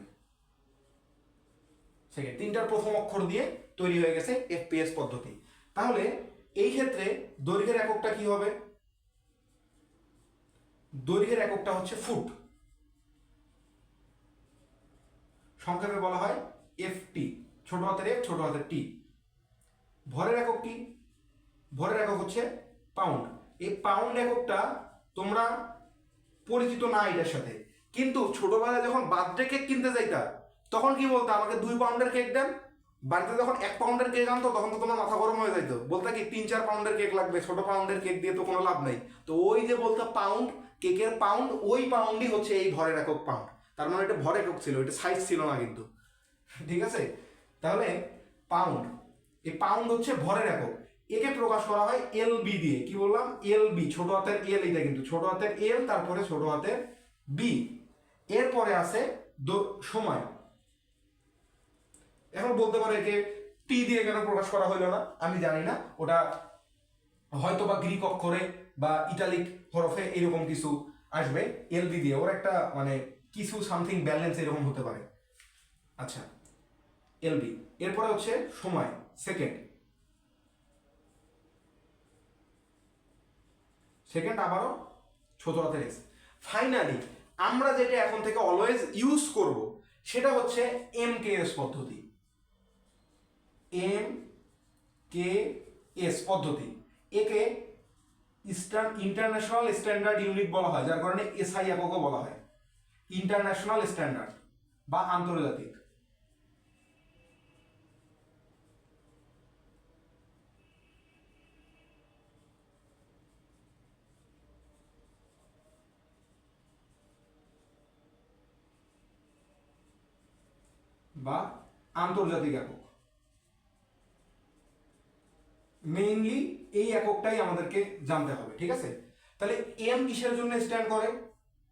সেকেন্ড। তিনটার প্রথম অক্ষর দিয়ে তৈরি হয়ে গেছে এফপিএস পদ্ধতি। তাহলে এই ক্ষেত্রে দৈর্ঘ্যের এককটা কি হবে? দৈর্ঘ্যের এককটা হচ্ছে ফুট, সংক্ষেপে বলা হয় এফটি, ছোট হাতের এফ, ছোট হাতের টি। ভরের একক কি? ভরের একক হচ্ছে পাউন্ড। এই পাউন্ড এককটা তোমরা পরিচিত না এটার সাথে, কিন্তু ছোটবেলায় যখন বার্থডে কেক কিনতে যাইতা তখন কি বলতো, আমাকে 2 পাউন্ডের কেক দেন। বাড়িতে যখন 1 পাউন্ডের কেক আনতো তখন তো তোমার মাথা গরম হয়ে যাইতো, বলতে কি 3-4 পাউন্ডের কেক লাগবে, ছোট পাউন্ডের কেক দিয়ে তো কোনো লাভ নাই। তো ওই যে বলতো পাউন্ড, কেকের পাউন্ড, ওই পাউন্ডই হচ্ছে এই ভরের একক পাউন্ড। তার মানে এটা ভর একক ছিল, এটা সাইজ ছিল না কিন্তু, ঠিক আছে? তাহলে পাউন্ড, এই পাউন্ড হচ্ছে ভরের একক। একে প্রকাশ করা হয় এলবি দিয়ে। কি বললাম? এলবি, ছোট হাতের এল, এটা কিন্তু ছোট হাতের এল, তারপরে ছোট হাতের বি, এরপরে আছে সময়। এখন বলতে পারে একে টি দিয়ে কেন প্রকাশ করা হলো না, আমি জানি না, ওটা হয়তো বা গ্রিক অক্ষরে বা ইটালিক হরফে এরকম কিছু আসবে। এলবি দিয়ে ওর একটা মানে কিছু সামথিং ব্যালেন্স এরকম হতে পারে। আচ্ছা, এলবি। এরপরে হচ্ছে সময়, সেকেন্ড। সেকেন্ড আবারও ছোট হাতের এস। ফাইনালি আমরা যেটা এখন থেকে অলওয়েজ ইউজ করব সেটা হচ্ছে এমকেএস পদ্ধতি। এমকেএস পদ্ধতি, একে ইন্টারন্যাশনাল স্ট্যান্ডার্ড ইউনিট বলা হয়, যার কারণে এসআই এককও বলা হয়, ইন্টারন্যাশনাল স্ট্যান্ডার্ড বা আন্তর্জাতিক। বা আন্তর্জাতিক একক। মেইনলি এই এককটাই আমাদেরকে জানতে হবে, ঠিক আছে? তাহলে এম কিসের জন্য স্ট্যান্ড করে?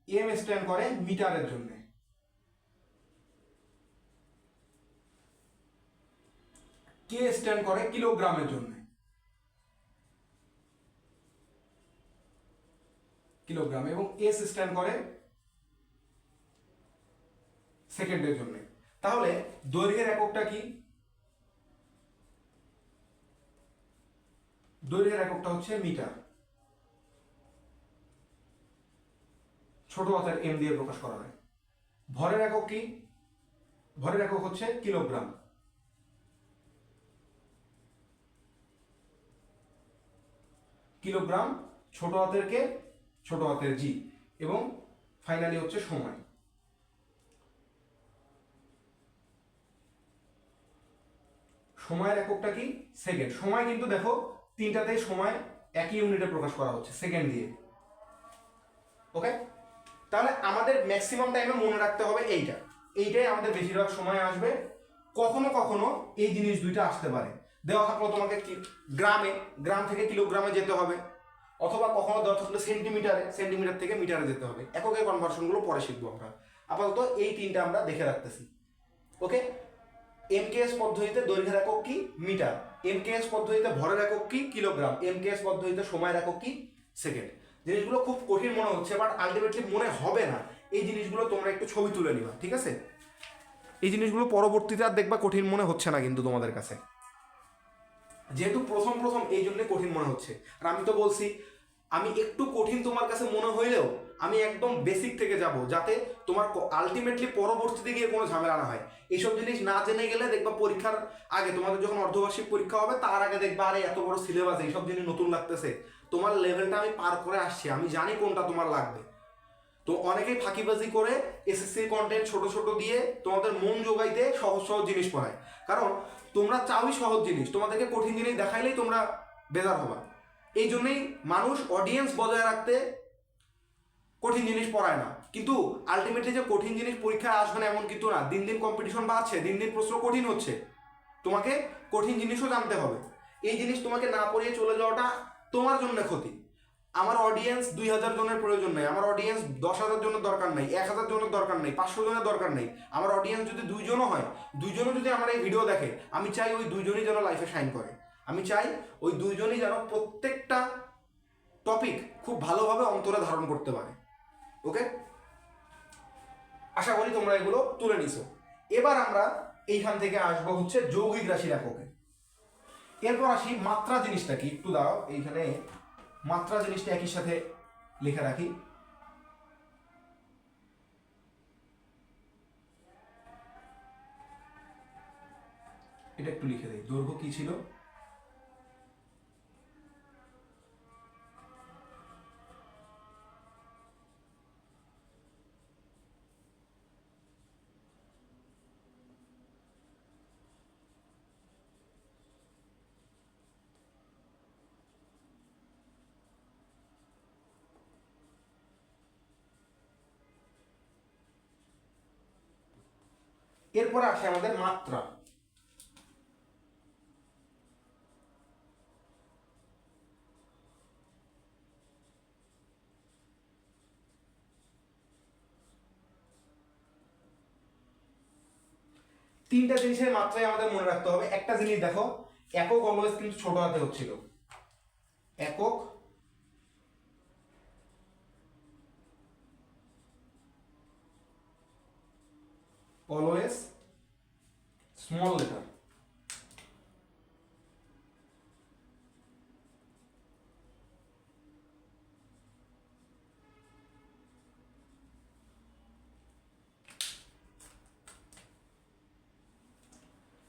এম স্ট্যান্ড করে মিটারের জন্য। কে স্ট্যান্ড করে কিলোগ্রামের জন্য, কিলোগ্রাম। এবং এস স্ট্যান্ড করে সেকেন্ডের জন্য। তাহলে দৈর্ঘ্যের এককটা কি? দৈর্ঘ্যের এককটা হচ্ছে মিটার, ছোট হাতের এম দিয়ে প্রকাশ করা হয়। ভরের একক কি? ভরের একক হচ্ছে কিলোগ্রাম। কিলোগ্রাম, ছোট হাতের কে, ছোট হাতের জি, এবং ফাইনালি হচ্ছে সময়। সময়ের এককটা কি? সেকেন্ড। সময় কিন্তু দেখো তিনটাতেই সময় একই ইউনিটে প্রকাশ করা হচ্ছে, সেকেন্ড দিয়ে। ওকে, তাহলে আমাদের ম্যাক্সিমাম টাইমে মনে রাখতে হবে এইটাই আমাদের বেশিরভাগ সময় আসবে। কখনো কখনো এই জিনিস দুইটা আসতে পারে, দেওয়া থাকলো তোমাকে গ্রাম থেকে কিলোগ্রামে যেতে হবে, অথবা কখনো দেওয়া থাকলে সেন্টিমিটার থেকে মিটারে যেতে হবে। এককের কনভার্সনগুলো পরে শিখবো আমরা। আপাতত এই তিনটা আমরা দেখে রাখতেছি। ওকে, এমকেএস পদ্ধতিতে দৈর্ঘ্যের একক কি? মিটার। এমকেএস পদ্ধতিতে ভরের একক কি? কিলোগ্রাম। এমকেএস পদ্ধতিতে সময়ের একক কি? সেকেন্ড। জিনিসগুলো খুব কঠিন মনে হচ্ছে, বাট আলটিমেটলি মনে হবে না। এই জিনিসগুলো তোমরা একটু ছবি তুলে নিবা, ঠিক আছে? এই জিনিসগুলো পরবর্তীতে আর দেখবা কঠিন মনে হচ্ছে না কিন্তু তোমাদের কাছে, যেহেতু প্রথম এই জন্য কঠিন মনে হচ্ছে। আর আমি তো বলছি আমি একটু কঠিন তোমার কাছে মনে হইলেও আমি একদম বেসিক থেকে যাব, যাতে তোমার আলটিমেটলি পরবর্তীতে গিয়ে কোনো ঝামেলা না হয়। এইসব জিনিস না জেনে গেলে দেখবা পরীক্ষার আগে, তোমাদের যখন অর্ধবার্ষিক পরীক্ষা হবে তার আগে দেখবা আরে এত বড় সিলেবাস, এইসব জিনিস নতুন লাগতেছে। তোমার লেভেলটা আমি পার করে আসছি, আমি জানি কোনটা তোমার লাগবে। তো অনেকেই ফাঁকিবাজি করে এসএসসির কন্টেন্ট ছোট দিয়ে তোমাদের মন জোগাইতে সহজ জিনিস পড়ায়। কারণ তোমরা চাওই সহজ জিনিস, তোমাদেরকে কঠিন জিনিস দেখাইলেই তোমরা বেজার হবা। এই জন্যই মানুষ অডিয়েন্স বজায় রাখতে কঠিন জিনিস পড়ায় না। কিন্তু আলটিমেটলি যে কঠিন জিনিস পরীক্ষায় আসবে না এমন কিন্তু না। দিন দিন কম্পিটিশন বাড়ছে, দিন দিন প্রশ্ন কঠিন হচ্ছে, তোমাকে কঠিন জিনিসও জানতে হবে। এই জিনিস তোমাকে না পড়িয়ে চলে যাওয়াটা তোমার জন্য ক্ষতি। আমার অডিয়েন্স 2000 জনের প্রয়োজন নেই, আমার অডিয়েন্স 10,000 জনের দরকার নেই, 1000 জনের দরকার নেই, 500 জনের দরকার নেই। আমার অডিয়েন্স যদি 2 জনও হয়, 2 জনও যদি আমার এই ভিডিও দেখে, আমি চাই ওই 2 জনই যেন লাইফে শাইন করে। আমি চাই ওই 2 জনই যেন প্রত্যেকটা টপিক খুব ভালোভাবে অন্তরে ধারণ করতে পারে। ওকে, আশা করি তোমরা এগুলো তুলে নিছো। এবার আমরা এইখান থেকে আসবো হচ্ছে যৌগিক রাশির এককে। এরপর আসি মাত্রা জিনিসটা কি, একটু দাও এইখানে মাত্রা জিনিসটা একই সাথে লিখে রাখি। এটা একটু লিখে দেই, দৈর্ঘ্য কি ছিল? এরপরে আসে আমাদের মাত্রা। তিনটা জিনিসের মাত্রাই আমাদের মনে রাখতে হবে। একটা জিনিস দেখো, একক অলওয়েজ কিন্তু ছোট হাতে হচ্ছিল, একক অলওয়েজ স্মল লেটার।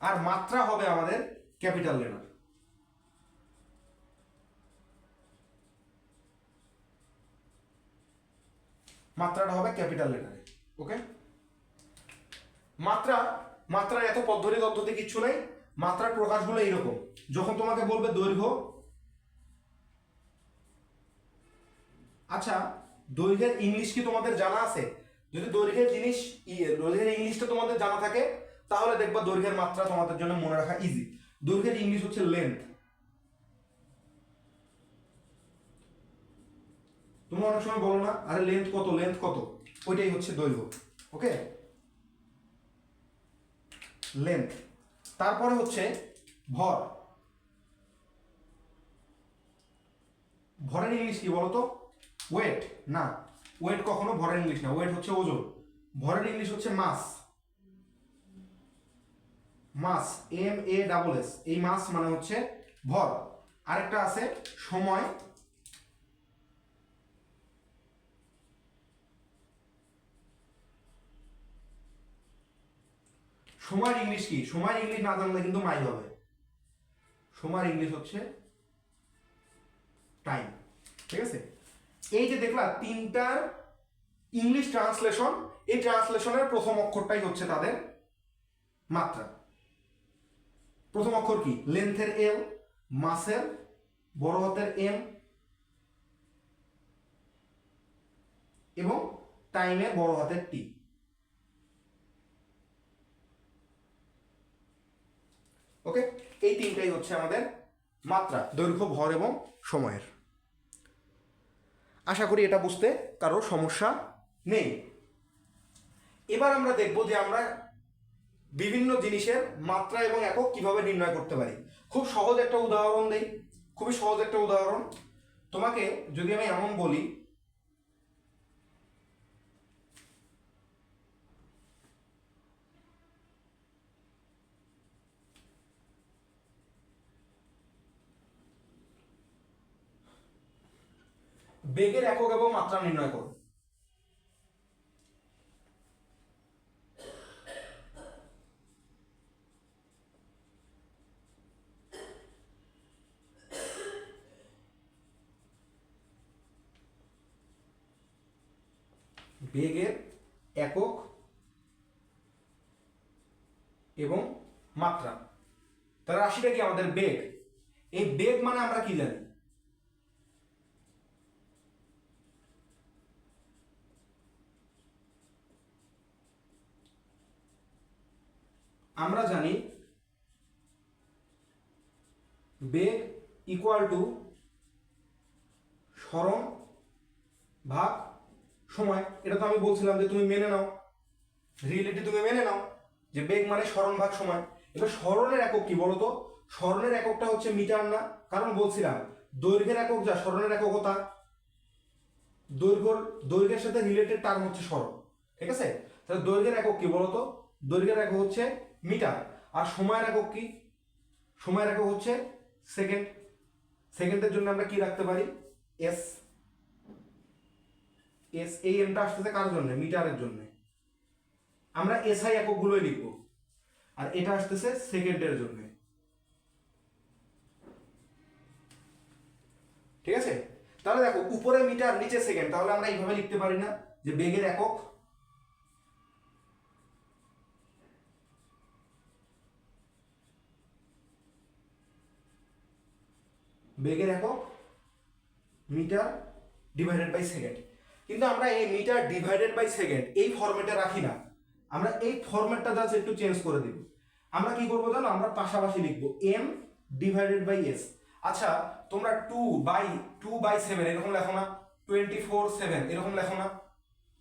আর মাত্রা হবে আমাদের ক্যাপিটাল লেটার। মাত্রাটা হবে ক্যাপিটাল লেটারে। ওকে, মাত্রার এত পদ্ধতি কিচ্ছু নাই। মাত্রার প্রকাশগুলো এইরকম। যখন তোমাকে বলবে দৈর্ঘ্য, আচ্ছা দৈর্ঘ্যের ইংলিশ কি তোমাদের জানা আছে? যদি দৈর্ঘ্যের ইংলিশটা তোমাদের জানা থাকে তাহলে দেখবা দৈর্ঘ্যের মাত্রা তোমাদের জন্য মনে রাখা ইজি। দৈর্ঘ্যের ইংলিশ হচ্ছে লেন্থ। তোমরা অনেক সময় বলো না, আরে লেন্থ কত, ওইটাই হচ্ছে দৈর্ঘ্য। ওকে, লেন্থ। তারপরে হচ্ছে ভর। ভরের ইংলিশ কি বলতো? ওয়েট। না, ওয়েট কখনো ভরের ইংলিশ না, ওয়েট হচ্ছে ওজন। ভরের ইংলিশ হচ্ছে মাস। MASS, এই মাস মানে হচ্ছে ভর। আরেকটা আছে সময়। সময়ের ইংলিশ কি? সময়ের ইংলিশ না জানলে কিন্তু মাইল হবে। সময়ের ইংলিশ হচ্ছে টাইম। ঠিক আছে, এই যে দেখলা তিনটার ইংলিশ ট্রান্সলেশন, এই ট্রান্সলেশনের প্রথম অক্ষরটাই হচ্ছে তাদের মাত্রা। প্রথম অক্ষর কি? লেন্থের এল, মাসের বড় হাতের এম এবং টাইমের বড় হাতের টি। ওকে, এই তিনটাই হচ্ছে আমাদের মাত্রা, দৈর্ঘ্য, ভর এবং সময়ের। আশা করি এটা বুঝতে কারো সমস্যা নেই। এবার আমরা দেখব যে আমরা বিভিন্ন জিনিসের মাত্রা এবং একক কিভাবে নির্ণয় করতে পারি। খুব সহজ একটা উদাহরণ দেই, খুবই সহজ একটা উদাহরণ। তোমাকে যদি আমি এমন বলি, বেগের একক এবং মাত্রা নির্ণয় করো। বেগের একক এবং মাত্রা, তার রাশিটা কি? আমাদের বেগ। এই বেগ মানে আমরা কি জানি? আমরা জানি বেগ ইকুয়াল টু সরণ ভাগ সময়। এটা তো আমি বলছিলাম যে তুমি মেনে নাও, রিয়েলিটি তুমি মেনে নাও যে বেগ মানে সরণ ভাগ সময়। এবার সরণের একক কি বলতো? সরণের এককটা হচ্ছে মিটার না? কারণ বলছিলাম দৈর্ঘ্যের একক যা, সরণের একক তা। দৈর্ঘ্যের সাথে রিলেটেড টার্ম হচ্ছে সরণ, ঠিক আছে? তাহলে দৈর্ঘ্যের একক কি বলতো? দৈর্ঘ্যের একক হচ্ছে মিটার। আর সময়ের একক কি? সময়ের একক হচ্ছে সেকেন্ড। সেকেন্ডের জন্য আমরা কি রাখতে পারি? এস। এস, এই এমটা আসতেছে কার জন্য? মিটারের জন্য। আমরা এসআই এককগুলোই লিখবো, আর এটা আসতেছে সেকেন্ডের জন্য, ঠিক আছে? তাহলে দেখো উপরে মিটার নিচে সেকেন্ড, তাহলে আমরা এইভাবে লিখতে পারি না যে বেগের একক মিটার ডিভাইডেড বাই সেকেন্ড। কিন্তু আমরা এই মিটার ডিভাইডেড বাই সেকেন্ড এই ফরম্যাটে রাখি না, আমরা এই ফরম্যাটটা জাস্ট একটু চেঞ্জ করে দিব। আমরা কি করবো জানো? আমরা পাশাপাশি লিখবো এম ডিভাইডেড বাই এস। আচ্ছা, তোমরা 2/7 এরকম লেখো না? 24/7 এরকম লেখো না?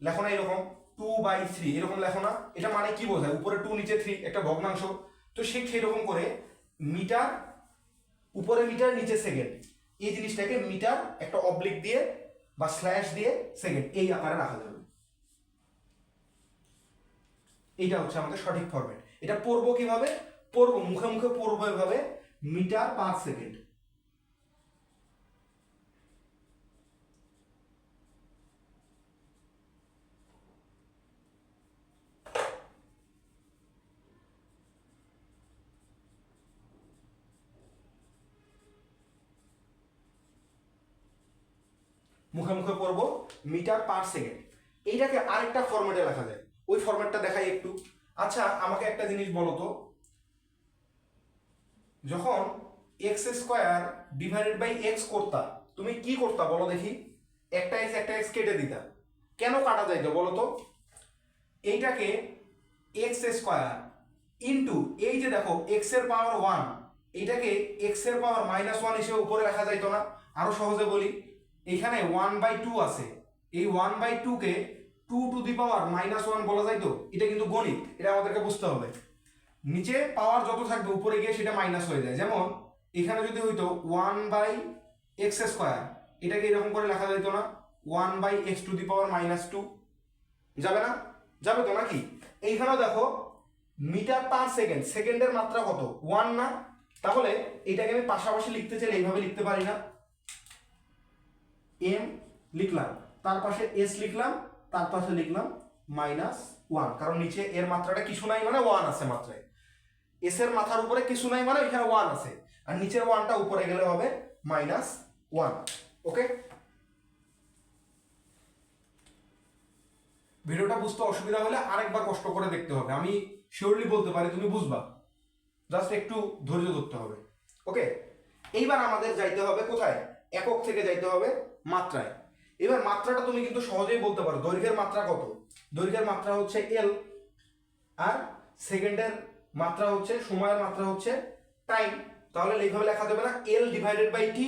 লেখো না এরকম? 2/3 এরকম লেখো না? এটা মানে কি বোঝায়? উপরে 2 নিচে 3, একটা ভগ্নাংশ। তো সেরকম করে মিটার, উপরে মিটার নিচে সেকেন্ড, এই জিনিসটাকে মিটার একটা অবলিক দিয়ে বা স্ল্যাশ দিয়ে সেকেন্ড এই আকারে রাখা যাবে। এইটা হচ্ছে আমাদের সঠিক ফরম্যাট। এটা পড়বো কিভাবে? পড়বো মুখে মুখে পড়বো এভাবে, মিটার পার সেকেন্ড। মুখে মুখে পড়বো মিটার পার সেকেন্ড। এইটাকে আরেকটা ফরম্যাটে লেখা যায়, ওই ফরম্যাটটা দেখাই একটু। আচ্ছা, আমাকে একটা জিনিস বলো তো, যখন x square divided by x করতা, তুমি কি করতা বলো দেখি? একটা এক্স কেটে দিতা। কেন কাটা যাইতো বলো তো? এইটাকে এক্স স্কোয়ার ইন্টু, এই যে দেখো এক্স এর পাওয়ার 1, এইটাকে এক্স এর পাওয়ার -1 হিসেবে উপরে রাখা যাইতো না? আরো সহজে বলি, এখানে 1/2 আছে, এই 1/2 কে 2 টু দি পাওয়ার -1 বলা যাইতো? এটা কিন্তু গণিত, এটা আমাদেরকে বুঝতে হবে। নিচে পাওয়ার যত থাকবে উপরে গিয়ে সেটা মাইনাস হয়ে যায়। যেমন এখানে যদি হইতো 1/x², এটাকে এরকম করে লেখা যেত না? 1/x টু দি পাওয়ার -2, যাবে না? যাবে তো নাকি? এইখানেও দেখো মিটার পার সেকেন্ড, সেকেন্ডের মাত্রা কত? 1 না? তাহলে এটাকে আমি পাশাপাশি লিখতে চাইলে এইভাবে লিখতে পারি না? এম লিখলাম, তার পাশে এস লিখলাম, তার পাশে লিখলাম -1, কারণ নিচে এর মাত্রাটা কিছু নাই মানে 1 আছে মাত্রায়। এস এর মাথার উপরে কিছু নাই মানে এখানে 1 আছে, আর নিচের 1টা উপরে গেলে হবে -1। ওকে, ভিডিওটা বুঝতে অসুবিধা হলে আরেকবার কষ্ট করে দেখতে হবে, আমি শিওরলি বলতে পারি তুমি বুঝবা, জাস্ট একটু ধৈর্য ধরতে হবে। ওকে, এইবার আমাদের যাইতে হবে কোথায়, একক থেকে যাইতে হবে মাত্রায়। এবার মাত্রাটা তুমি কিন্তু সহজেই বলতে পারো, দৈর্ঘ্যের মাত্রা কত, দৈর্ঘ্যের মাত্রা হচ্ছে এল, আর সেকেন্ডের মাত্রা হচ্ছে, সময়ের মাত্রা হচ্ছে টাইম। তাহলে এইভাবে লেখা যাবে না, L divided by T,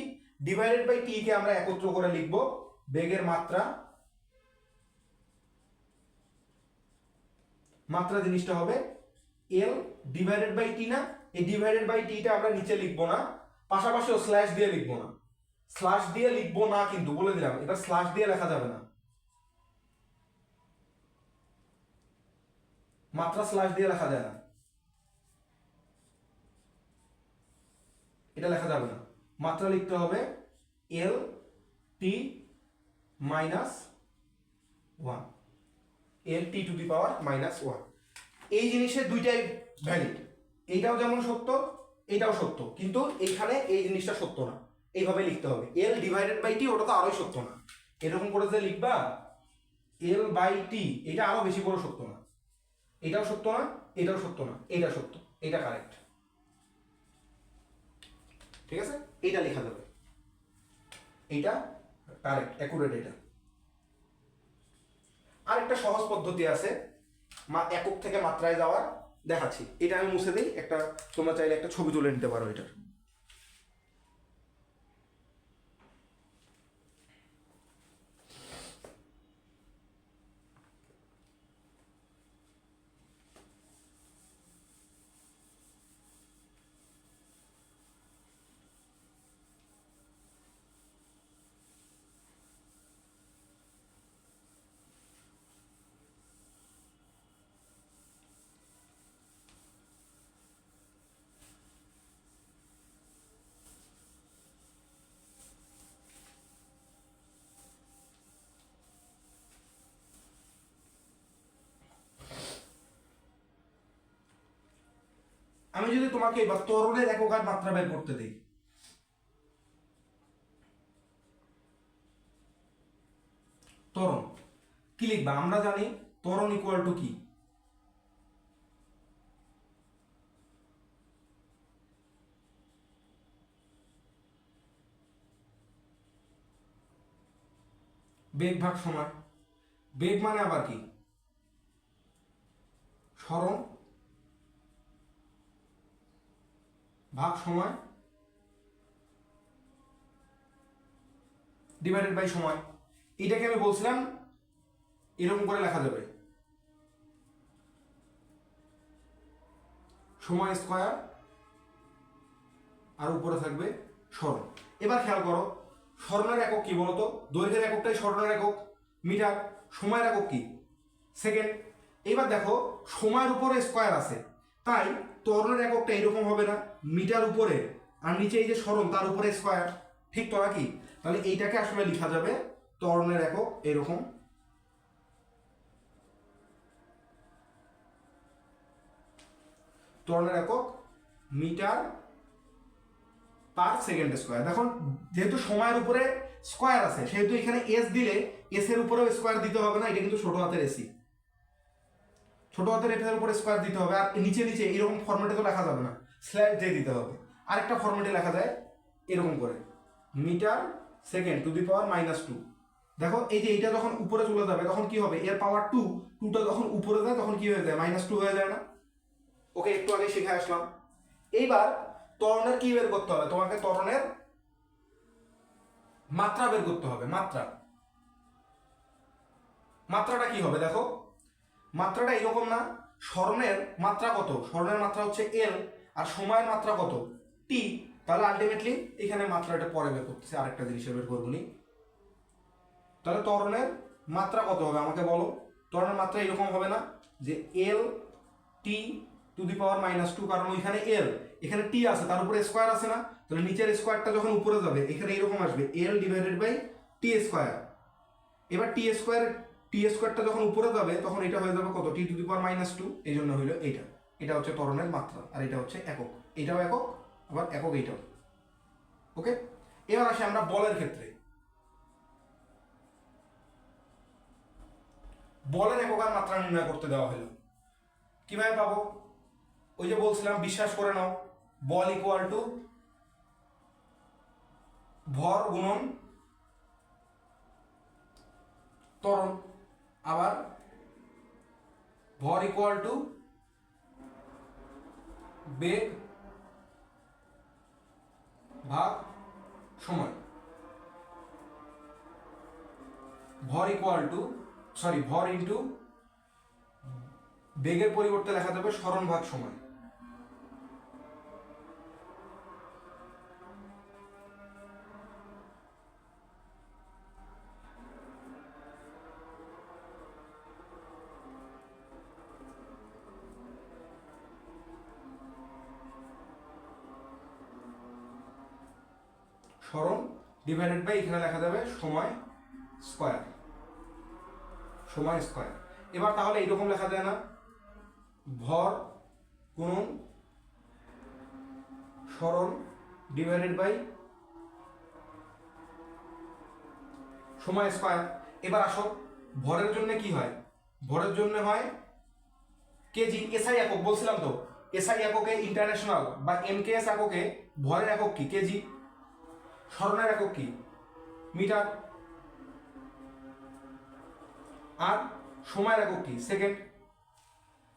divided by T কে আমরা একত্র করে লিখবো বেগের মাত্রা, মাত্রা জিনিসটা হবে এল ডিভাইডেড বাই টি না, এই ডিভাইডেড বাই টিটা আমরা নিচে লিখবো না, পাশাপাশিও স্ল্যাশ দিয়ে লিখবো না, স্ল্যাশ দিয়ে লিখবো না কিন্তু বলে দিলাম, এবার স্ল্যাশ দিয়ে লেখা যাবে না, মাত্রা স্ল্যাশ দিয়ে লেখা যায় না, এটা লেখা যাবে না, মাত্রা লিখতে হবে L T minus one, L T to the power minus one. এই জিনিসের দুইটাই ভ্যালিড, এইটাও যেমন সত্য এইটাও সত্য, কিন্তু এইখানে এই জিনিসটা সত্য না, এইভাবে লিখতে হবে এল ডিভাইডেড বাই টি, ওটা তো আরোই সত্য না, এরকম করে যে লিখবা এল বাই টি, এটা আরো বেশি করে সত্য না, এটাও সত্য না, এটাও সত্য না, এটা সত্য, এটা কারেক্ট, ঠিক আছে, এইটা লেখা যাবে, এইটা কারেক্ট অ্যাকুরেট। এটা আরেকটা সহজ পদ্ধতি আছে একক থেকে মাত্রায় যাওয়ার, দেখাচ্ছি, এটা আমি মুছে দিই, একটা তোমরা চাইলে একটা ছবি তুলে নিতে পারো এটার। আমি যদি তোমাকে এবার ত্বরণের একক আর মাত্রা বের করতে দিই, ত্বরণ কি লিখবা, আমরা জানি ত্বরণ ইকুয়াল টু কি, বেগ ভাগ সময়, বেগ মানে আবার কি, সরণ ভাগ সময় ডিভাইডেড বাই সময়। এটাকে আমি বলছিলাম এরকম করে লেখা যাবে, সময় স্কয়ার আর উপরে থাকবে সরণ। এবার খেয়াল করো, সরণের একক কি বলতো, দৈর্ঘ্যের এককটাই সরণের একক মিটার, সময়ের একক কি সেকেন্ড। এবার দেখো সময়ের উপরে স্কয়ার আছে, তাই ত্বরণের এককটা এরকম হবে না, মিটার উপরে আর নিচে এই যে সরণ তার উপরে স্কয়ার, ঠিক তো নাকি? তাহলে এইটাকে আসলে লেখা যাবে ত্বরণের একক এরকম, ত্বরণের একক মিটার পার সেকেন্ড স্কয়ার। দেখুন যেহেতু সময়ের উপরে স্কয়ার আছে সেহেতু এখানে এস দিলে এস এর উপরেও স্কয়ার দিতে হবে না, এটা কিন্তু ছোট হাতের এসি, ছোট হাতের এটার উপরে স্কয়ার দিতে হবে, আর নিচে নিচে এরকম ফরম্যাটে তো লেখা যাবে না, স্ল্যাশ দিয়ে দিতে হবে। আরেকটা ফরম্যাটে লেখা যায় এরকম করে, metre second to the power minus two. দেখো এই যে এইটা যখন উপরে চলে যাবে তখন কি হবে, এর পাওয়ার টু, টুটা যখন উপরে যায় তখন কি হয়ে যায়, মাইনাস টু হয়ে যায় না? ওকে, একটু আগে শিখে আসলাম। এইবার ত্বরণের কি বের করতে হবে, তোমাকে ত্বরণের মাত্রা বের করতে হবে। মাত্রা, মাত্রাটা কি হবে দেখো, মাত্রাটা এরকম না, স্মরণের মাত্রা কত, স্মরণের মাত্রা হচ্ছে এল, আর সময়ের মাত্রা কত টি, তাহলে আলটিমেটলি এখানে মাত্রাটা পরে বের করতেছে, আরেকটা জিনিস বের করবো নি। তাহলে ত্বরণের মাত্রা কত হবে আমাকে বলো, ত্বরণের মাত্রা এরকম হবে না যে L T to the power minus two, কারণ ওইখানে এল এখানে টি আছে তার উপরে স্কোয়ার আছে না, তাহলে নিচের স্কোয়ারটা যখন উপরে যাবে এখানে এরকম আসবে L divided by T square. এবার টি স্কোয়ারটা যখন উপরে যাবে তখন এটা হয়ে যাবে কত, T to the power minus two, এই জন্য হইলো এইটা, এটা হচ্ছে ত্বরণের মাত্রা, আর এটা হচ্ছে একক, এটাও একক আবার একক এইটাও। ওকে, এবার আসি আমরা বলের ক্ষেত্রে। বলের একক আর মাত্রা নির্ণয় করতে দেওয়া হলো। কিভাবে পাবো? ওই যে বলছিলাম, বিশ্বাস করে নাও, বল ইকুয়াল টু ভর গুণন ত্বরণ, আবার ভর ইকুয়াল টু বেগ ভাগ সময়। ভর ইকুয়াল টু ভর ইন্টু বেগের পরিবর্তে লেখা যাবে সরণ ভাগ সময়। সরণ ডিভাইডেড বাই এখানে লেখা যাবে সময় স্কয়ার, সময় স্কয়ার। এবার তাহলে এইরকম লেখা যায় না, ভর গুণন সরণ ডিভাইডেড বাই সময় স্কয়ার। এবার আসো, ভরের জন্য কি হয়? ভরের জন্য হয় কেজি। এসআই একক বলছিলাম তো, এসআই এককে ইন্টারন্যাশনাল বা এমকেএস এককে ভরের একক কি? কেজি। সরণের একক কি? মিটার। আর সময়ের একক কি? সেকেন্ড।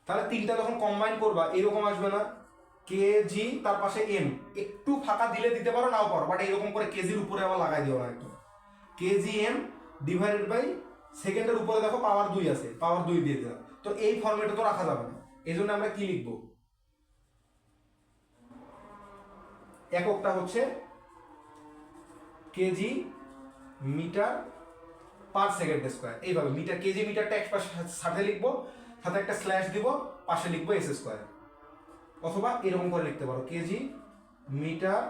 তাহলে তিনটা যখন কম্বাইন করবা এরকম আসবে না, কেজি তার পাশে এম, একটু ফাঁকা দিলে দিতে পারো, নাও পারো, বাট এইরকম করে কেজির উপরে আবার লাগাই দিও না একদম। কেজি এম ডিভাইডেড বাই সেকেন্ডের উপরে দেখো পাওয়ার 2 আছে, পাওয়ার 2 দিয়ে দিলাম। তো এই ফর্মেটে তো রাখা যাবে না, এই জন্য আমরা কি লিখবো? এককটা হচ্ছে KG metre per second square. এইভাবে মিটার কেজি মিটারটা এক পাশে সাথে লিখবো, সাথে একটা স্ল্যাশ দিব, পাশে লিখবো এস স্কয়ার। অথবা এরকম করে লিখতে পারো, কেজি মিটার,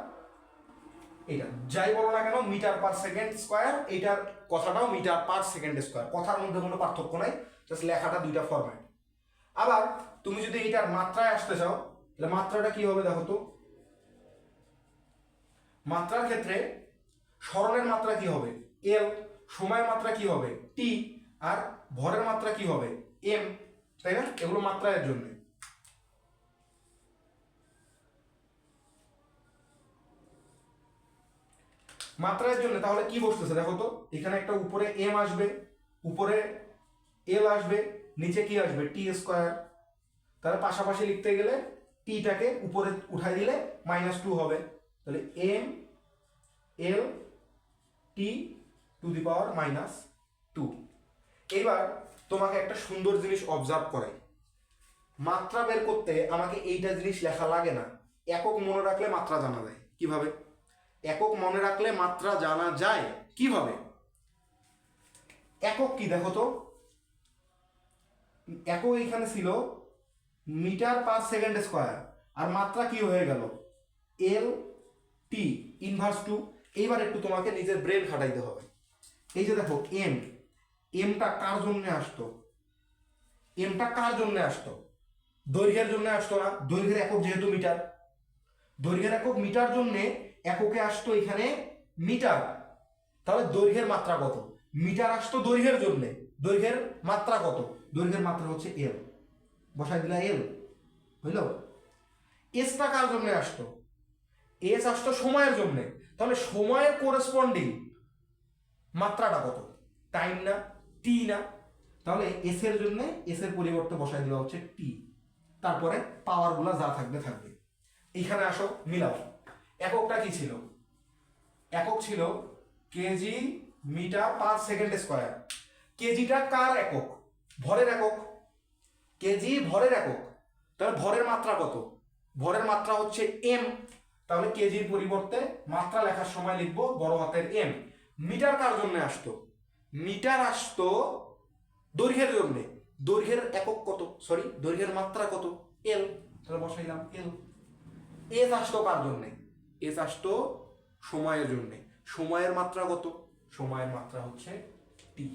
এটা যাই বলো না কেন, মিটার পার সেকেন্ড স্কয়ার, এইটার কথাটাও মিটার পার সেকেন্ড স্কয়ার, কথার মধ্যে কোনো পার্থক্য নাই, জাস্ট লেখাটা দুইটা ফরম্যাট। আবার তুমি যদি এইটার মাত্রায় আসতে চাও, তাহলে মাত্রাটা কি হবে দেখো তো। মাত্রার ক্ষেত্রে সরণের মাত্রা কি হবে? এল। সময়ের মাত্রা কি হবে? টি। আর ভরের মাত্রা কি হবে? এম, তাই না? এগুলো মাত্রার জন্য। মাত্রার জন্য তাহলে কি বসতেছে দেখো তো, এখানে একটা উপরে এম আসবে, উপরে এল আসবে, নিচে কি আসবে? টি স্কয়ার। তাহলে পাশাপাশি লিখতে গেলে টিটাকে উপরে উঠাই দিলে -2 হবে, তাহলে M L T to the power -2। এবার তোমাকে একটা সুন্দর জিনিস অবজার্ভ করাই, মাত্রা বের করতে আমাকে এইটা জিনিস লেখা লাগে না, একক মনে রাখলে মাত্রা জানা যায়। কিভাবে একক মনে রাখলে মাত্রা জানা যায়? কিভাবে? একক কি দেখো তো, একক এখানে ছিল মিটার পার সেকেন্ড স্কয়ার, আর মাত্রা কি হয়ে গেল? এল টি ইনভার্স 2। এইবার একটু তোমাকে নিজের ব্রেন খাটাইতে হবে। এই যে দেখো এম, এমটা কার জন্য আসতো? এমটা কার জন্য আসতো? দৈর্ঘ্যের জন্য আসতো না? দৈর্ঘ্যের একক যেহেতু মিটার, দৈর্ঘ্যের একক মিটার জন্যে এককে আসতো এখানে মিটার। তাহলে দৈর্ঘ্যের মাত্রা কত? মিটার আসতো দৈর্ঘ্যের জন্য, দৈর্ঘ্যের মাত্রা কত? দৈর্ঘ্যের মাত্রা হচ্ছে এল, বসাই দিলা এল, হইল? এসটা কার জন্য আসতো? এস আসতো সময়ের জন্য, তাহলে সময়ের কোরেসপন্ডিং মাত্রাটা কত? টাইম না, টি না? তাহলে এস এর জন্য এস এর পরিবর্তে বসাই দেওয়া হচ্ছে টি, তারপরে পাওয়ার গুলা যা থাকবে থাকবে। এইখানে আসো মিলাও, এককটা কি ছিল? একক ছিল KG metre per second square. কেজিটা কার একক? ভরের একক। কেজি ভরের একক, তাহলে ভরের মাত্রা কত? ভরের মাত্রা হচ্ছে এম, তাহলে কেজির পরিবর্তে মাত্রা লেখার সময় লিখবো বড় হাতের এম। মিটার কার জন্য আসতো? মিটার আসতো দৈর্ঘ্যের জন্য, দৈর্ঘ্যের একক কত? দৈর্ঘ্যের মাত্রা কত? এল, তাহলে বসাইলাম এল। এস আসতো কার জন্য? এস আসতো সময়ের জন্য, সময়ের মাত্রা কত? সময়ের মাত্রা হচ্ছে টি।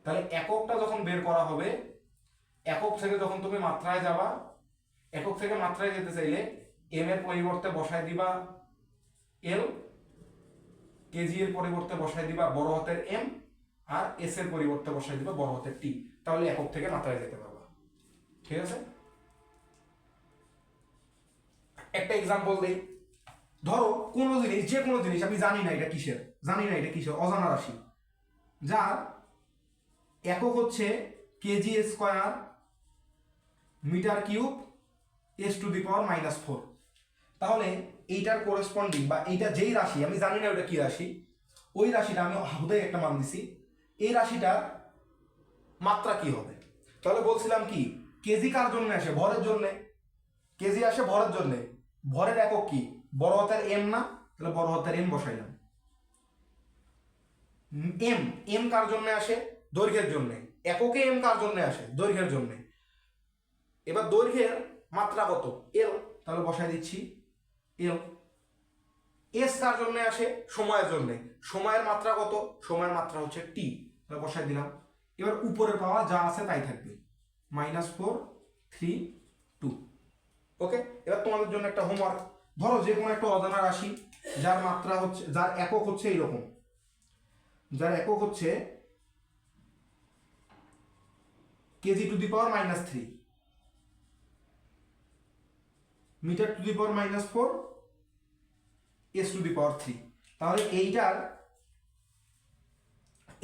তাহলে এককটা যখন বের করা হবে, একক থেকে যখন তুমি মাত্রায় যাবা, একক থেকে মাত্রায় যেতে চাইলে এম এর পরিবর্তে বসায় দিবা এল, কেজি এর পরিবর্তে বসায় দিবা বড় হাতের এম, আর এস এর পরিবর্তে বসাই দিবা বড় হাতের টি, তাহলে একক থেকে মাত্রায় যেতে পারবা। ঠিক আছে, একটা এক্সাম্পল দেই। ধরো কোনো জিনিস, যে কোনো জিনিস আমি জানি না এটা কিসের, অজানা রাশি, যার একক হচ্ছে KG square metre cube S to the power -4। তাহলে এইটার করেসপন্ডিং বা এইটা যেই রাশি, আমি জানি না ওটা কি রাশি, ওই রাশিটা আমি হুদাই একটা মান দিছি, এই রাশিটার মাত্রা কি হবে? তাহলে বলছিলাম কি, কেজি কার জন্য আসে? ভরের জন্য। কেজি আসে ভরের জন্য, ভরের একক কি? বড় হাতের এম না? তাহলে বড় হাতের এম বসাইলাম। এম, এম কার জন্য আসে? দৈর্ঘ্যের জন্য। এককে এম কার জন্য আসে? দৈর্ঘ্যের জন্য। এবার দৈর্ঘ্যের মাত্রা কত? এল, তাহলে বসাই দিচ্ছি এল। এস কার জন্য আসে? সময়ের জন্য। সময়ের মাত্রা কত? সময়ের মাত্রা হচ্ছে টি, তাহলে বসাই দিলাম। এবার উপরের পাওয়া যা আছে তাই থাকবে, -4 3 2। ওকে, এবার তোমাদের জন্য একটা হোমওয়ার্ক। ধরো যে কোনো একটা অজানা রাশি যার মাত্রা হচ্ছে, যার একক হচ্ছে এইরকম, যার একক হচ্ছে KG to the power -3, metre to the power -4, S to the power 3। তাহলে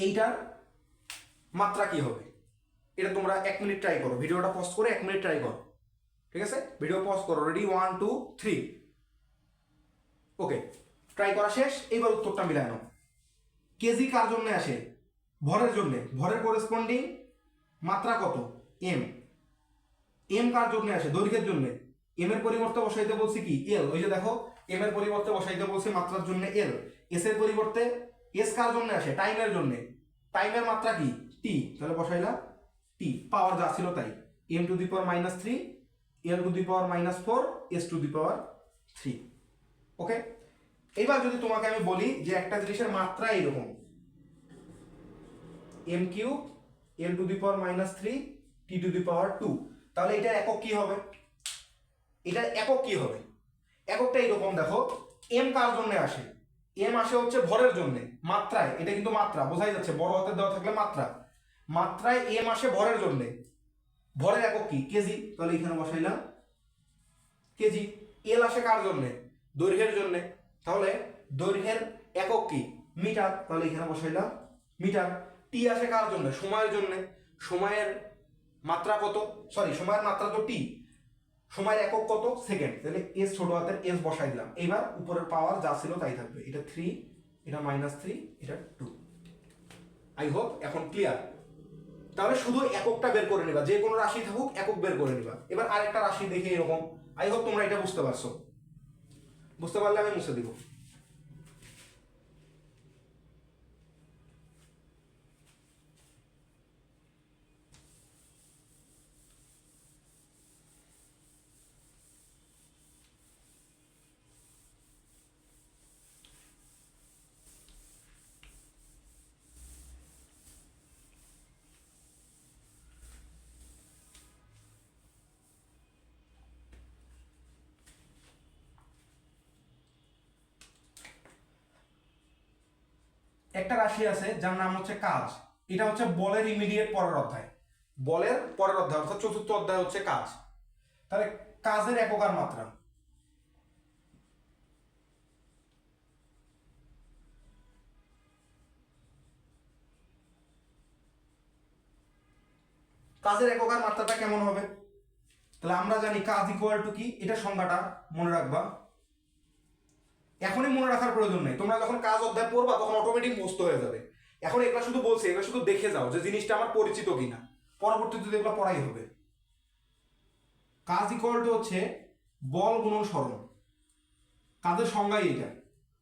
এইটার মাত্রা কি হবে? এটা তোমরা 1 মিনিট ট্রাই করো, ভিডিওটা পজ করে 1 মিনিট ট্রাই করো। ঠিক আছে, ভিডিও পজ করো, রেডি, 1 2 3। ওকে, ট্রাই করা শেষ, এবার উত্তরটা মিলায় নাও। কেজি কার জন্য আসে? ভরের জন্য। ভরের করেসপন্ডিং মাত্রা কত? এম। এম কার জন্য আসে? দৈর্ঘ্যের জন্য। এম এর পরিবর্তে বসাইতে বলছি কি? এল। ওই যে দেখো, এম এর পরিবর্তে বসাইতে বলছি মাত্রার জন্য এল। এস এর পরিবর্তে, এস কার জন্য আসে? টাইমের জন্য। টাইমের মাত্রা কি? টি, তাহলে বসাইলা টি। পাওয়ার যা ছিল তাই, M to the power -3, L to the power -4, S to the power 3। Okay, এবার যদি তোমাকে আমি বলি যে একটা জিনিসের মাত্রা এইরকম, M cube L to the power -3 T to the power 2, তাহলে এটার একক কি হবে? এটার একক কি হবে? এককটা এইরকম দেখো, এম কার জন্য আসে? এম আসে হচ্ছে ভরের জন্য, মাত্রায়। এটা কিন্তু মাত্রা, বোঝাই যাচ্ছে, বড় হাতের দেওয়া থাকলে মাত্রা। মাত্রায় এম আসে ভরের জন্য, ভরের একক কি? কেজি, তাহলে এখানে বসাইলাম কেজি। এল আসে কার জন্য? দৈর্ঘ্যের জন্য, তাহলে দৈর্ঘ্যের একক কি? মিটার, তাহলে এখানে বসাইলাম মিটার। টি আসে কার জন্য? সময়ের জন্য। সময়ের মাত্রা কত? সরি, সময়ের মাত্রা তো টি, সময়ের একক কত? সেকেন্ড, তাহলে এস ছোট হাতের এস বসাই দিলাম। এবার উপরের পাওয়ার যা ছিল তাই থাকবে, এটা 3, এটা -3, এটা 2। আই হোপ এখন ক্লিয়ার। তাহলে শুধু এককটা বের করে নিবা, যে কোনো রাশি থাকুক একক বের করে নিবা। এবার আরেকটা রাশি দেখে এরকম, আই হোপ তোমরা এটা বুঝতে পারছো। বুঝতে পারলে আমি মুছে দিব। একটা রাশি আছে যার নাম হচ্ছে কাজ। এটা হচ্ছে বলের ইমিডিয়েট পরের অধ্যায়, বলের পরের অধ্যায় অর্থাৎ চতুর্থ অধ্যায় হচ্ছে কাজ। তাহলে কাজের একক আর মাত্রা, কাজের একক আর মাত্রাটা কেমন হবে? তাহলে আমরা জানি কাজ ইকুয়াল টু কি, এটা সংজ্ঞাটা মনে রাখবা। এখনই মনে রাখার প্রয়োজন নেই, তোমরা যখন কাজ অধ্যায় পড়বা তখন অটোমেটিক মুখস্থ হয়ে যাবে। এখন এগুলা শুধু বলছি, এগুলো শুধু দেখে যাও যে জিনিসটা আমার পরিচিত কিনা, পরবর্তীতে এগুলো পড়াই হবে। কাজ ইকুয়াল টু হচ্ছে বল গুণন সরণ, কাজের সংজ্ঞাই এটা,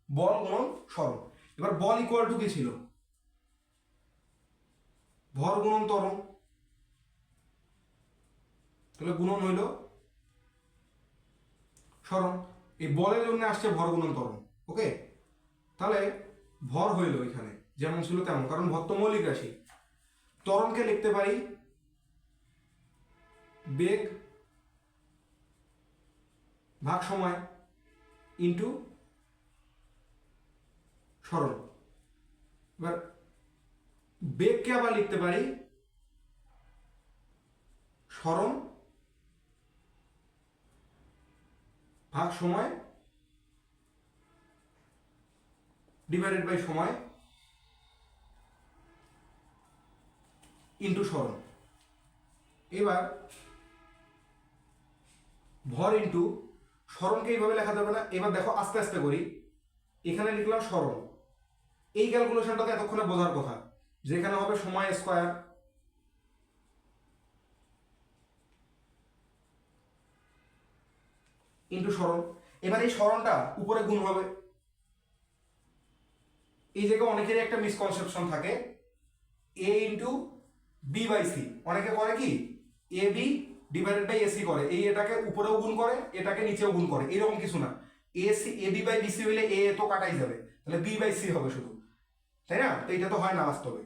বল গুণন সরণ। এবার বল ইকুয়াল টু কি ছিল? ভর গুণন ত্বরণ, তাহলে গুণন হইল সরণ। এই বলের জন্য আসছে ভর গুণন ত্বরণ। ওকে, তাহলে ভর হইল এখানে যেমন ছিল তেমন, কারণ ভর তো মৌলিক রাশি। ত্বরণকে লিখতে পারি বেগ ভাগ সময় ইন্টু সরণ। এবার বেগকে আবার লিখতে পারি সরণ ভাগ সময় ডিভাইডেড বাই সময় ইন্টু সরণ। এবার ভর ইন্টু সরণকে এইভাবে লেখা যাবে না। এবার দেখো আস্তে আস্তে করি। এখানে লিখলাম সরণ, এই ক্যালকুলেশনটা তো এতক্ষণে বোঝার কথা, যেখানে হবে সময় স্কয়ার ইন্টু সরণ। এবার এই সরণটা উপরে গুণ হবে। এই জায়গায় অনেকেরই একটা মিসকনসেপশন থাকে, এ ইন্টু বি বাই সি। অনেকে করে কি A B divided by AC করে, এই এটাকে উপরেও গুণ করে এটাকে নিচেও গুণ করে, এরকম কিছু না। AC A B by BC হইলে এ তো কাটাই যাবে, তাহলে বি বাই সি হবে শুধু, তাই না? তো এটা তো হয় না বাস্তবে,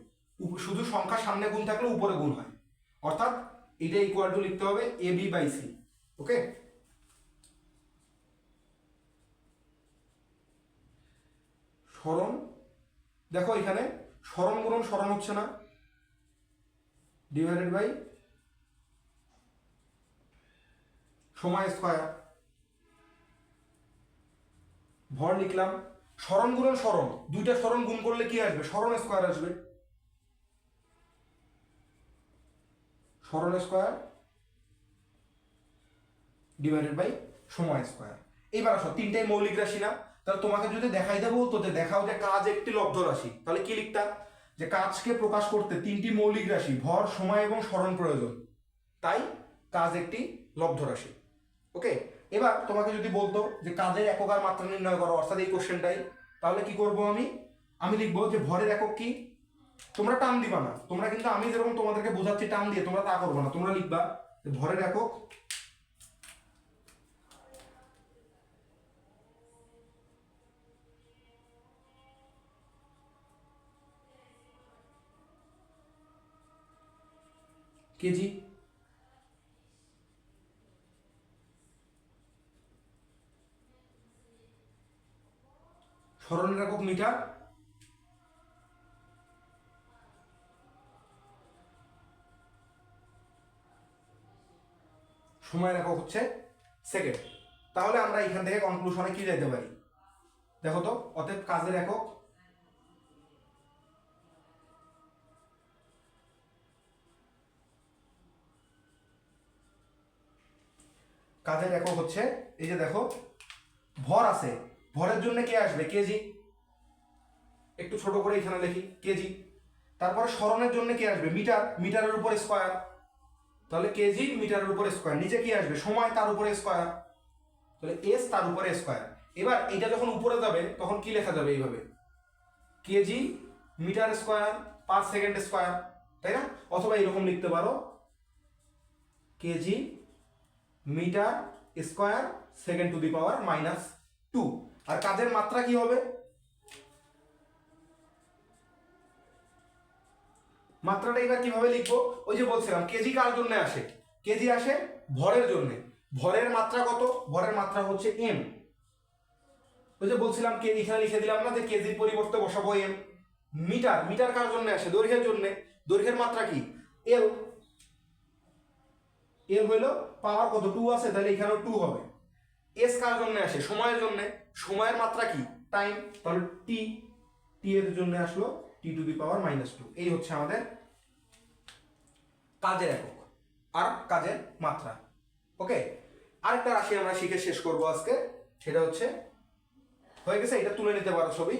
শুধু সংখ্যার সামনে গুণ থাকলে উপরে গুণ হয়, অর্থাৎ এটা ইকুয়াল টু লিখতে হবে এ বি বাই সি। ওকে, সরণ দেখো এখানে সরণ গুণন সরণ হচ্ছে না, ডিভাইডেড বাই সময় স্কয়ার। ভর লিখলাম, সরণ গুণন সরণ, দুইটা সরণ গুণ করলে কি আসবে? সরণ স্কয়ার আসবে, সরণ স্কয়ার ডিভাইডেড বাই সময় স্কয়ার। এবার আসো, তিনটাই মৌলিক রাশি না? তাহলে তোমাকে যদি দেখাই দেবো তো দেখাও যে কাজ একটি লব্ধ রাশি, তাহলে কি লিখতাম? যে কাজকে প্রকাশ করতে তিনটি মৌলিক রাশি ভর, সময় এবং সরণ প্রয়োজন, তাই কাজ একটি লব্ধ রাশি। ওকে, এবার তোমাকে যদি বলতো যে কাজের একক আর মাত্রা নির্ণয় করো, অর্থাৎ এই কোশ্চেনটাই, তাহলে কি করব আমি লিখবো যে ভরের একক কি? তোমরা টান দিবা না, তোমরা কিন্তু আমি যেরকম তোমাদেরকে বোঝাচ্ছি টান দিয়ে তোমরা তা করবো না, তোমরা লিখবা ভরের একক কেজি, সরণের একক মিটার, সময়ের একক হচ্ছে সেকেন্ড। তাহলে আমরা এখান থেকে কনক্লুশনে কি যেতে পারি দেখো তো? অতএব কাজের একক হচ্ছে, এই যে দেখো ভর আছে, ভরের জন্য কে আসবে? কেজি। একটু ছোট করে এখানে লিখি কেজি। তারপরে সরণের জন্য কে আসবে? মিটার, মিটারের উপর স্কয়ার, তাহলে কেজি মিটারের উপর স্কয়ার। নিচে কি আসবে? সময়, তার উপরে স্কয়ার, তাহলে এস তার উপরে স্কয়ার। এবার এটা যখন উপরে যাবে তখন কি লেখা যাবে? এইভাবে KG metre square per second square, তাই না? অথবা এরকম লিখতে পারো KG metre square second to the power -2। আর কাজের মাত্রা কি হবে? মাত্রাটা এবার কিভাবে লিখবো? ওই যে বলছিলাম কেজি কার জন্য আসে? কেজি আসে ভরের জন্য। ভরের মাত্রা কত? ভরের মাত্রা হচ্ছে এম। ওই যে বলছিলাম কে, এখানে লিখে দিলাম না যে কেজির পরিবর্তে বসাবো এম। মিটার, মিটার কার জন্য আসে? দৈর্ঘ্যের জন্য। দৈর্ঘ্যের মাত্রা কি? এল। এল হইল পাওয়ার কত? 2 আছে, তাহলে এখানেও 2 হবে। এস কার জন্য আসে? সময়ের জন্য। সময়ের মাত্রা কি? টাইম, তাহলে টি। টি এর জন্য আসলো টি টু দি পাওয়ার -2। এই হচ্ছে আমাদের কাজের একক আর কাজের মাত্রা। ওকে, আরেকটা রাশি আমরা শিখে শেষ করব আজকে, সেটা হচ্ছে, হয়ে গেছে, এটা তুলে নিতে পারো ছবি।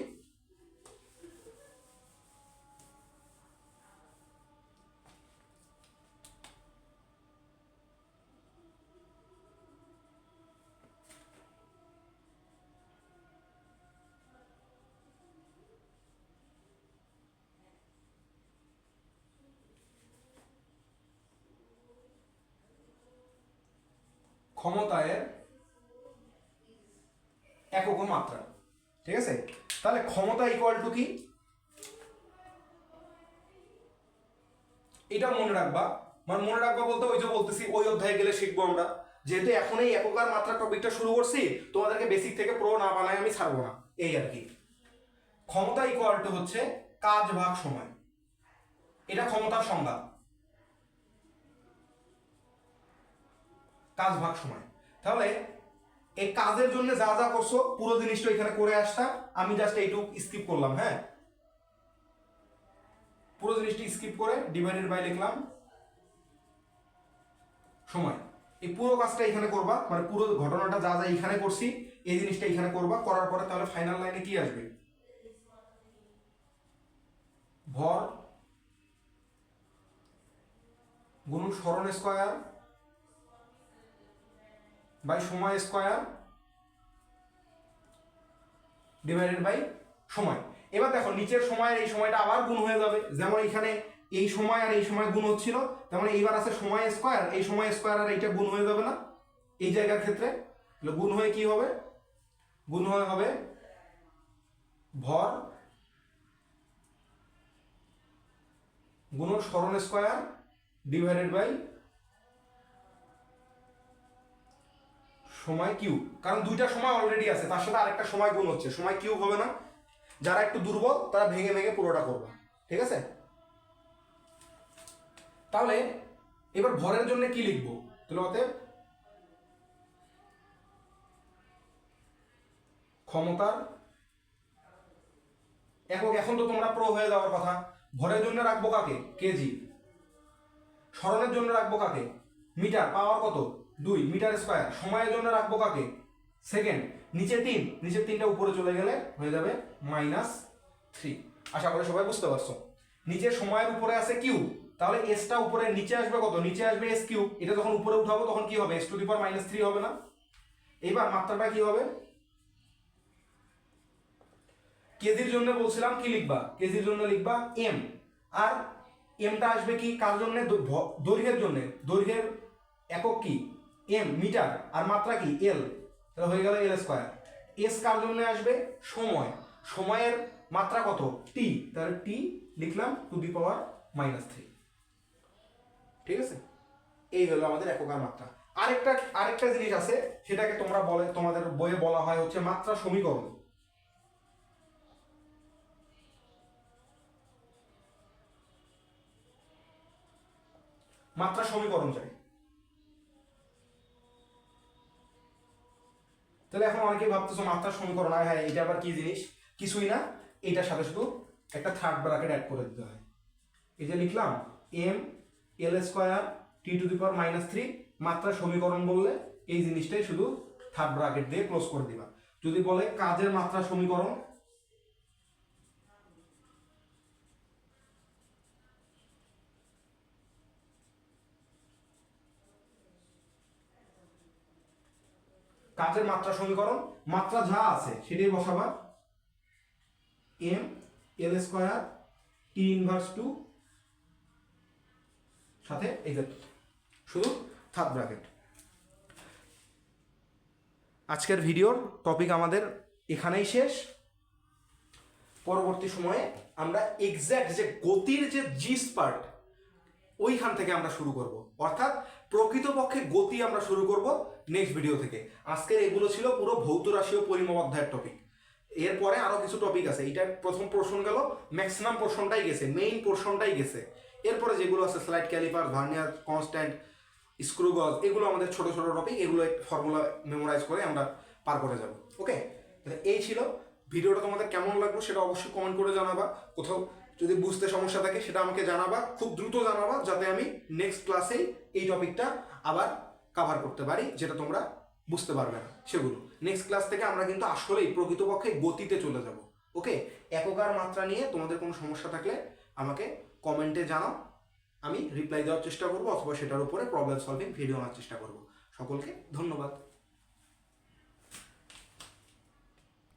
ক্ষমতায়ের একক ও মাত্রা, ঠিক আছে? তাহলে ক্ষমতা ইকুয়াল টু কি? এটা মনে রাখবা। মানে মনে রাখবা বলতে ওই যে বলতেছি ওই অধ্যায়ে গেলে শিখবো আমরা, যেহেতু এখন এই একক আর মাত্রা টপিকটা শুরু করছি, তোমাদেরকে বেসিক থেকে প্রো না বানায় আমি ছাড়বো না, এই আর কি। ক্ষমতা ইকুয়াল টু হচ্ছে কাজ ভাগ সময়। এটা ক্ষমতার সংজ্ঞা, কাজ ভাগ সময়। তাহলে এই কাজের জন্য যা যা করছো পুরো জিনিসটা এখানে করে আসতা, আমি জাস্ট এইটুকু স্কিপ করলাম। হ্যাঁ, পুরো জিনিসটা স্কিপ করে ডিভাইডেড বাই লিখলাম সময়। এই পুরো কাজটা এখানে করবা, মানে পুরো ঘটনাটা যা যা এখানে করছি এই জিনিসটা এখানে করবা। করার পরে তাহলে ফাইনাল লাইনে কি আসবে? ভর গুণন সরণ স্কয়ার বাই সময় স্কয়ার ডিভাইডেড বাই সময়। এবার দেখো নিচের সময়ের এই সময়টা আবার গুণ হয়ে যাবে, যেমন এখানে এই সময় আর এই সময় গুণ হচ্ছিল, তেমন এইবার আছে সময় স্কয়ার, এই সময় স্কয়ার আর এইটা গুণ হয়ে যাবে না এই জায়গার ক্ষেত্রে? গুণ হয়ে কি হবে? গুণ হয়ে হবে ভর গুণন সরণ স্কয়ার ডিভাইডেড বাই সময় কিউব। কারণ দুইটা সময় অলরেডি আছে, তার সাথে আরেকটা সময় গুণ হচ্ছে, সময় কিউব হবে না? যারা একটু দুর্বল তারা ভেঙে ভেঙে পুরোটা করবে, ঠিক আছে? তাহলে এবার ভরের জন্য কি লিখবো? তাহলে অতএব ক্ষমতার একক, এখন তো তোমরা প্রো হয়ে যাওয়ার কথা। ভরের জন্য রাখবো কাকে? কেজি। সরণের জন্য রাখবো কাকে? মিটার। পাওয়ার কত? 2 মিটার স্কয়ার। সময়ের জন্য রাখবো কাকে? সেকেন্ড। নিচে 3, নিচের 3টা উপরে চলে গেলে হয়ে যাবে -3। আশা করি সবাই বুঝতে পারছো। নিচে সময়ের উপরে আছে কিউ, তাহলে এসটা উপরে, নিচে আসবে কত? নিচে আসবে এস কিউ। এটা যখন উপরে উঠাবো তখন কি হবে? s⁻³ হবে না? এইবার মাত্রাটা কি হবে? কেজির জন্য বলছিলাম কি লিখবা? কেজির জন্য লিখবা এম, আর এমটা আসবে কি কার জন্য? দৈর্ঘ্যের জন্য। দৈর্ঘ্যের একক কি? এম, মিটার, আর মাত্রা কি? এল। তাহলে হয়ে গেল এল স্কয়ার। এস কার জন্য আসবে? সময়। সময়ের মাত্রা কত? টি, তাহলে টি লিখলাম ⁻³ ঠিক আছে? এই হলো আমাদের এককার মাত্রা। আরেকটা জিনিস আছে, সেটাকে তোমরা বলে, তোমাদের বইয়ে বলা হয় হচ্ছে মাত্রা সমীকরণ। মাত্রা সমীকরণ চাই। তাহলে এখন অনেকেই ভাবতেছো মাত্রা সমীকরণ, হ্যাঁ এটা আবার কি জিনিস? কিছুই না, এটার সাথে শুধু একটা থার্ড ব্র্যাকেট অ্যাড করে দিতে হয়। এই যে লিখলাম এম এল স্কয়ার t⁻³ মাত্রা সমীকরণ বললে এই জিনিসটাই শুধু থার্ড ব্র্যাকেট দিয়ে ক্লোজ করে দিবা। যদি বলে কাজের মাত্রা সমীকরণ, কাজের মাত্রা সমীকরণ, মাত্রা যা আছে সেটাই বসাবা। এম এল স্কয়ার t⁻² সাথে এই যে শুধু থার্ড ব্র্যাকেট। আজকের ভিডিওর টপিক আমাদের এখানেই শেষ। পরবর্তী সময়ে আমরা এক্স্যাক্ট যে গতির যে জিস পার্ট ওইখান থেকে আমরা শুরু করব, অর্থাৎ প্রকৃতপক্ষে গতি আমরা শুরু করব নেক্সট ভিডিও থেকে। আজকের এগুলো ছিল পুরো ভৌত রাশি ও পরিমাপ অধ্যায়ের টপিক। এরপরে আরো কিছু টপিক আছে, এটা প্রথম পোর্শন গেল, ম্যাক্সিমাম পোর্শনটাই গেছে, মেইন পোর্শনটাই গেছে। এরপরে যেগুলো আছে slide calliper, vernier constant, screw gauge, এগুলো আমাদের ছোট ছোট টপিক, এগুলো ফর্মুলা মেমোরাইজ করে আমরা পার করে যাব। ওকে, এই ছিল ভিডিওটা। তোমাদের কেমন লাগলো সেটা অবশ্যই কমেন্ট করে জানাবা। কোথাও যদি বুঝতে সমস্যা থাকে সেটা আমাকে জানাবা, খুব দ্রুত জানাবা, যাতে আমি নেক্সট ক্লাসেই এই টপিকটা আবার কভার করতে পারি, যেটা তোমরা বুঝতে পারবে না সেগুলো। নেক্সট ক্লাস থেকে আমরা কিন্তু আসলেই প্রকৃতপক্ষে গতিতে চলে যাব। ওকে, এককার মাত্রা নিয়ে তোমাদের কোনো সমস্যা থাকলে আমাকে কমেন্টে জানাও, আমি রিপ্লাই দেওয়ার চেষ্টা করবো, অথবা সেটার উপরে প্রবলেম সলভিং ভিডিও আনার চেষ্টা করব। সকলকে ধন্যবাদ।